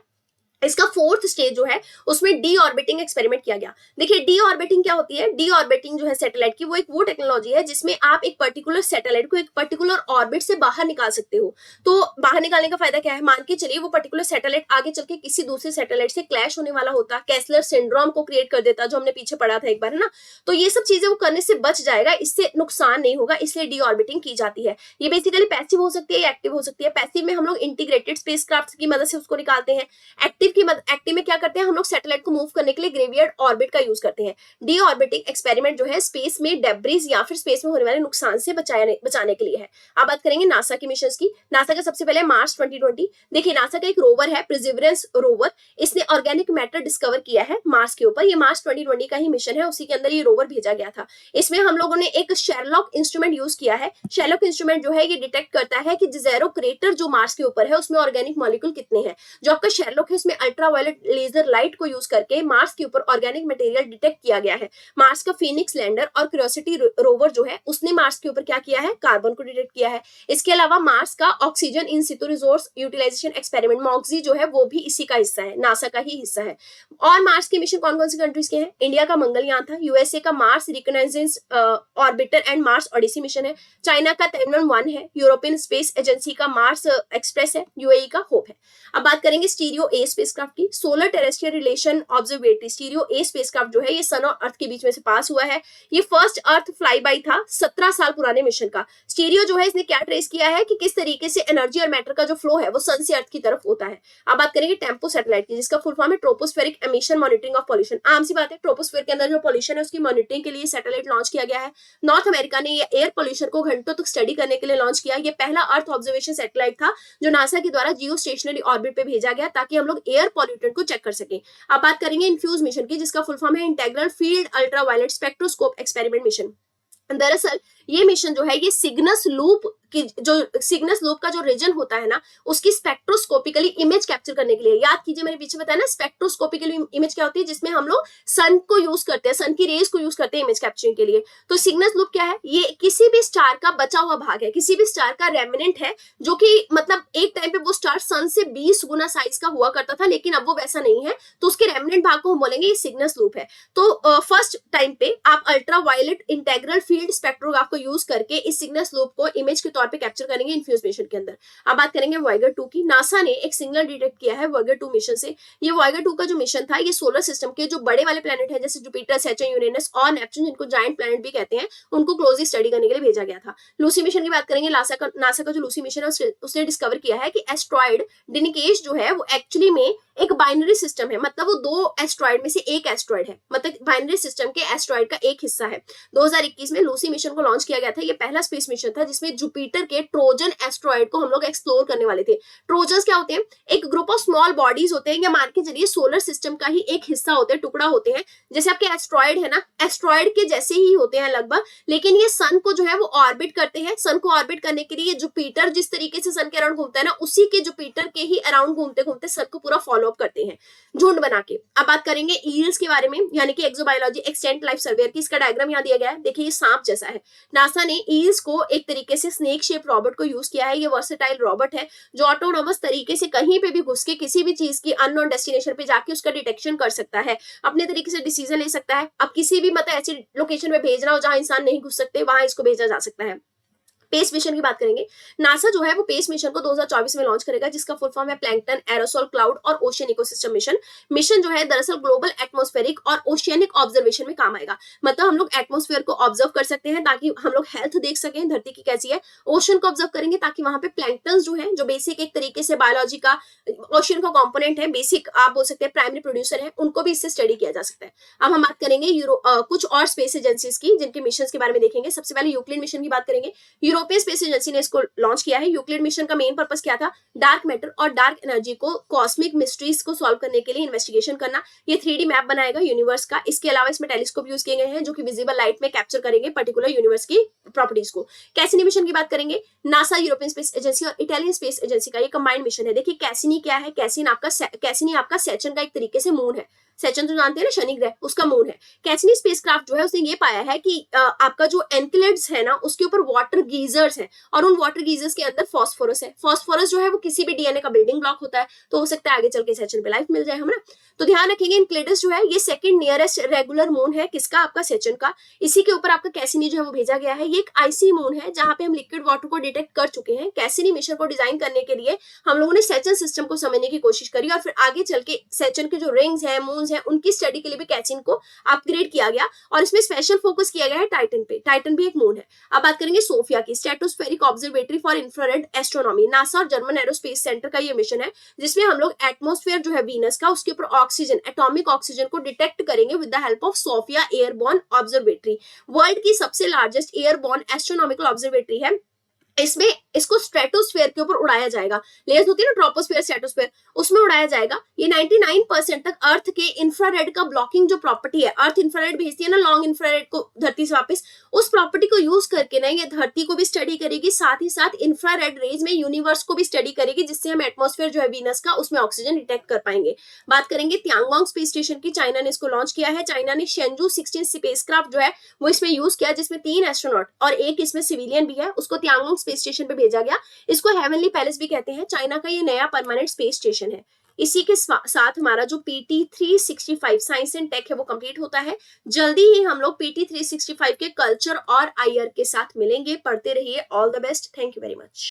इसका 4th स्टेज जो है उसमें डी ऑर्बिटिंग एक्सपेरिमेंट किया गया। देखिए डी ऑर्बिटिंग क्या होती है? डी ऑर्बिटिंग जो है सैटेलाइट की, वो एक वो टेक्नोलॉजी है जिसमें आप एक पर्टिकुलर सैटेलाइट को एक पर्टिकुलर ऑर्बिट से बाहर निकाल सकते हो। तो बाहर निकालने का फायदा क्या है? मान के चलिए वो पर्टिकुलर सैटेलाइट आगे चल के किसी दूसरे सैटेलाइट से क्लैश होने वाला होता, कैसलर सिंड्रोम को क्रिएट कर देता, जो हमने पीछे पढ़ा था एक बार, है ना। तो ये सब चीजें वो करने से बच जाएगा, इससे नुकसान नहीं होगा, इसलिए डी ऑर्बिटिंग की जाती है। ये बेसिकली पैसिव हो सकती है या एक्टिव हो सकती है। पैसिव में हम लोग इंटीग्रेटेड स्पेसक्राफ्ट की मदद से उसको निकालते हैं। एक्टिव में क्या करते हैं? हम लोग सैटेलाइट को मूव करने के लिए ग्रेवियर्ड ऑर्बिट का यूज करते हैं। डी ऑर्बिटिंग एक्सपेरिमेंट जो है स्पेस में डेब्रिज या फिर स्पेस में होने वाले नुकसान से बचाने के लिए है। अब बात करेंगे नासा की मिशन की। नासा का सबसे पहले मार्स 2020। देखिए नासा का एक रोवर है परसिवरेंस रोवर। इसने ऑर्गेनिक मैटर डिस्कवर किया है मार्स के ऊपर। ये मार्स 2020 का ही मिशन है, उसी के अंदर ये रोवर भेजा गया था। इसमें हम लोगों ने एक शेरलॉक इंस्ट्रूमेंट यूज किया है। शेरलॉक इंस्ट्रूमेंट जो है ये डिटेक्ट करता है कि जेरो क्रेटर जो मार्स के ऊपर है उसमें ऑर्गेनिक मॉलिक्यूल कितने हैं। जो आपका शेरलॉक है इसमें अल्ट्रावायलेट लेजर लाइट को यूज करके मार्स के ऊपर ऑर्गेनिक मटेरियल डिटेक्ट किया गया है। मार्स का फीनिक्स लैंडर और क्यूरियोसिटी रोवर जो है उसने मार्स के ऊपर क्या किया है? कार्बन को डिटेक्ट किया है। इसके अलावा मार्स का oxygen in situ resource utilization experiment MOXIE जो है वो भी इसी का हिस्सा है, नासा का ही हिस्सा है। और मार्स के मिशन कौन कौन सी कंट्रीज के हैं? इंडिया का मंगलयान था, यूएसए का Mars reconnaissance orbiter and Mars Odyssey mission है, चाइना का Tianwen-1 है, यूरोपियन स्पेस एजेंसी का मार्स एक्सप्रेस है, यूएई का होप है। अब बात करेंगे स्टीरियो ए स्पेस स्पेसक्राफ्ट की, solar terrestrial relation observatory STEREO A spacecraft जो है ये सन और अर्थ के बीच में से पास हुआ है। ये फर्स्ट अर्थ फ्लाई बाई था 17 साल पुराने मिशन का। स्टीरियो जो है इसने क्या ट्रेस किया है कि किस तरीके से एनर्जी और मैटर का जो फ्लो है वो सन से अर्थ की तरफ होता है। अब बात करेंगे टेम्पो सैटेलाइट की, जिसका फुल फॉर्म है tropospheric emission monitoring of pollution. आम सी बात है, ट्रोपोस्फेयर के अंदर जो पॉल्यूशन है उसकी मॉनिटरिंग के लिए सैटेलाइट लॉन्च किया गया है। नॉर्थ अमेरिका ने ये एयर पॉल्यूशन को घंटों तक स्टडी करने के लिए लॉन्च किया। ये पहला अर्थ ऑब्जर्वेशन सैटेलाइट था जो नासा के द्वारा जियो स्टेशनरी ऑर्बिट पे भेजा गया ताकि हम लोग एयर पॉल्यूटेंट को चेक कर सकें। अब बात करेंगे इन्फ्यूज मिशन की, जिसका फुल फॉर्म है integral field ultraviolet spectroscope experiment mission. दरअसल ये मिशन जो है ये सिग्नस लूप की जो सिग्नस लूप का जो रीजन होता है ना उसकी स्पेक्ट्रोस्कोपिकली इमेज कैप्चर करने के लिए, याद कीजिए मैंने पीछे बताया ना स्पेक्ट्रोस्कोपिकली इमेज क्या होती है, जिसमें हम लोग सन को यूज करते हैं, सन की रेज को यूज करते हैं इमेज कैप्चरिंग के लिए। तो सिग्नस लूप क्या है, ये किसी भी स्टार का बचा हुआ भाग है, किसी भी स्टार का रेमिनेंट है जो कि मतलब एक टाइम पे वो स्टार सन से 20 गुना साइज का हुआ करता था लेकिन अब वो वैसा नहीं है, तो उसके रेमिनेंट भाग को हम बोलेंगे ये सिग्नस लूप है। तो फर्स्ट टाइम पे आप ultraviolet integral field spectrograph को यूज करके इस सिग्नस लूप को इमेज के तौर पे कैप्चर करेंगे इन्फ्यूज मिशन के अंदर। अब बात करेंगे वॉयगर 2 की। नासा ने एक सिग्नल डिटेक्ट किया है वॉयगर 2 मिशन से। ये वॉयगर 2 का जो मिशन था ये सोलर सिस्टम के जो बड़े वाले प्लैनेट है जैसे जुपिटर, सैटर्न, यूरेनस और नेपच्यून, जिनको जायंट प्लैनेट भी कहते हैं, उनको क्लोजली स्टडी करने के लिए भेजा गया था। लूसी मिशन की बात करेंगे। नासा का जो लूसी मिशन है उसने डिस्कवर किया है कि एस्ट्रॉइड डिनिकेश जो है वो एक्चुअली में एक बाइनरी सिस्टम है, मतलब वो दो एस्ट्रॉइड में से एक एस्ट्रॉइड है, मतलब बाइनरी सिस्टम के एस्ट्रॉइड का एक हिस्सा है। 2021 में लूसी मिशन को लॉन्च किया गया था। ये पहला स्पेस मिशन था जिसमें जुपिटर के ट्रोजन एस्ट्रॉइड को हम लोग एक्सप्लोर करने वाले थे। ट्रोजन्स क्या होते हैं, एक ग्रुप ऑफ स्मॉल बॉडीज होते हैं या मान के चलिए सोलर सिस्टम का ही एक हिस्सा होते हैं, टुकड़ा होते हैं। जैसे आपके एस्ट्रॉइड है ना, एस्ट्रॉइड के जैसे ही होते हैं लगभग, लेकिन ये सन को जो है वो ऑर्बिट करते हैं। सन को ऑर्बिट करने के लिए जुपिटर जिस तरीके से सन के अराउंड घूमता है ना, उसी के जुपिटर के ही अराउंड घूमते घूमते सन को पूरा फॉलो अप करते हैं झुंड बना के। अब बात करेंगे ईल्स के बारे में, यानी कि एक्सोबायोलॉजी एक्सटेंट लाइफ सर्वेयर की। इसका डायग्राम यहाँ दिया गया है, देखिए ये सांप जैसा है। नासा ने ईल्स को एक तरीके से स्नेक शेप रॉबोट को यूज किया है। ये वर्सेटाइल रॉबोट है जो ऑटोनोमस तरीके से कहीं पे भी घुस के किसी भी चीज की अननोन डेस्टिनेशन पे जाके उसका डिटेक्शन कर सकता है, अपने तरीके से डिसीजन ले सकता है। अब किसी भी मतलब ऐसी लोकेशन पे भेजना हो जहां इंसान नहीं घुस सकते, वहां इसको भेजा जा सकता है। पेस मिशन की बात करेंगे। नासा जो है वो पेस मिशन को 2024 में लॉन्च करेगा, जिसका फुल फॉर्म है प्लैंकटन एरोसोल क्लाउड और ओशियन इकोसिस्टम मिशन। मिशन जो है दरअसल ग्लोबल एटमॉस्फेरिक और ओशियनिक ऑब्जर्वेशन में काम आएगा। मतलब हम लोग एटमॉस्फेयर को ऑब्जर्व कर सकते हैं ताकि हम लोग हेल्थ देख सकें धरती की कैसी है। ओशन को ऑब्जर्व करेंगे ताकि वहां पे प्लैंकटन जो है, जो बेसिक एक तरीके से बायोलॉजी का ओशियन का कॉम्पोनेंट है, बेसिक आप बोल सकते हैं प्राइमरी प्रोड्यूसर है, उनको भी इससे स्टडी किया जा सकता है। अब हम बात करेंगे कुछ और स्पेस एजेंसीज की जिनके मिशन के बारे में देखेंगे। सबसे पहले यूक्लिड मिशन की बात करेंगे। यूरोपियन स्पेस एजेंसी ने इसको लॉन्च किया है। यूक्लिड मिशन का मेन पर्पस क्या था, डार्क मैटर और डार्क एनर्जी को कॉस्मिक मिस्ट्रीज को सॉल्व करने के लिए इन्वेस्टिगेशन करना। ये 3D मैप बनाएगा यूनिवर्स का। इसके अलावा इसमें टेलीस्कोप यूज किए गए हैं जो कि विजिबल लाइट में कैप्चर करेंगे पर्टिकुलर यूनिवर्स की प्रॉपर्टीज को। कैसिनी मिशन की बात करेंगे। नासा, यूरोपियन स्पेस एजेंसी और इटालियन स्पेस एजेंसी का ये कंबाइंड मिशन है। देखिए कैसिनी क्या है, कैसिनी आपका सैटर्न का एक तरीके से मून है। सैटर्न तो जानते हैं ना, शनि ग्रह, उसका मून है। कैसिनी स्पेसक्राफ्ट जो है उसने ये पाया है कि आपका जो एनकेलेड्स है ना उसके ऊपर वाटर गीजर्स हैं और उन वाटर गीजर्स के अंदर फॉस्फोरस है। फॉस्फोरस जो है वो किसी भी डीएनए का बिल्डिंग ब्लॉक होता है, तो हो सकता है आगे चल के सैटर्न पे लाइफ मिल जाए हमें। तो ध्यान रखेंगे एनकेलेडस जो है ये सेकंड नियरेस्ट रेगुलर मून है किसका, आपका सैटर्न का। इसी के ऊपर आपका कैसिनी जो है वो भेजा गया है। ये एक आईसी मून है जहां पे हम लिक्विड वाटर को डिटेक्ट कर चुके हैं। कैसिनी मिशन को डिजाइन करने के लिए हम लोगों ने सैटर्न सिस्टम को समझने की कोशिश करी और फिर आगे चल के सैटर्न के जो रिंग्स हैं, मून्स हैं, उनकी स्टडी के लिए भी कैसिनी को अपग्रेड किया गया और इसमें स्पेशल फोकस किया गया है टाइटन पे। टाइटन भी एक मून है। अब बात करेंगे सोफिया की, stratospheric observatory for infrared astronomy. NASA और जर्मन एरोस्पेस सेंटर का ये मिशन है जिसमें हम लोग एटमॉस्फेयर जो है वीनस का, उसके ऊपर ऑक्सीजन, एटॉमिक ऑक्सीजन को डिटेक्ट करेंगे with the help of SOFIA airborne observatory. World की सबसे लार्जेस्ट एयरबॉर्न एस्ट्रोनॉमिकल ऑब्जर्वेटरी है। इसमें इसको स्ट्रेटोस्फेयर के ऊपर उड़ाया जाएगा। लेयर्स होती है ना, ट्रोपोस्फेयर, स्ट्रेटोस्फेयर, उसमें उड़ाया जाएगा। ये 99% तक अर्थ के इंफ्रारेड का ब्लॉकिंग जो प्रॉपर्टी है, अर्थ इंफ्रारेड भेजती है ना लॉन्ग इंफ्रारेड को धरती से वापस, उस प्रॉपर्टी को यूज करके ना ये धरती को भी स्टडी करेगी, साथ ही साथ इंफ्रारेड रेज में यूनिवर्स को भी स्टडी करेगी, जिससे हम एटमॉस्फेयर जो है वीनस का उसमें ऑक्सीजन डिटेक्ट कर पाएंगे। बात करेंगे त्यांगोंग स्पेस स्टेशन की। चाइना ने इसको लॉन्च किया है। चाइना ने शेंजू 16 स्पेसक्राफ्ट जो है वो इसमें यूज किया, जिसमें 3 एस्ट्रोनॉट और एक इसमें सिविलियन भी है, उसको त्यांगोंग स्पेस स्टेशन पे भेजा गया। इसको हेवनली पैलेस भी कहते हैं। चाइना का ये नया परमानेंट स्पेस स्टेशन है। इसी के साथ हमारा जो PT 365 साइंस एंड टेक है वो कंप्लीट होता है। जल्दी ही हम लोग PT 365 के कल्चर और IR के साथ मिलेंगे। पढ़ते रहिए। All the best. Thank you very much.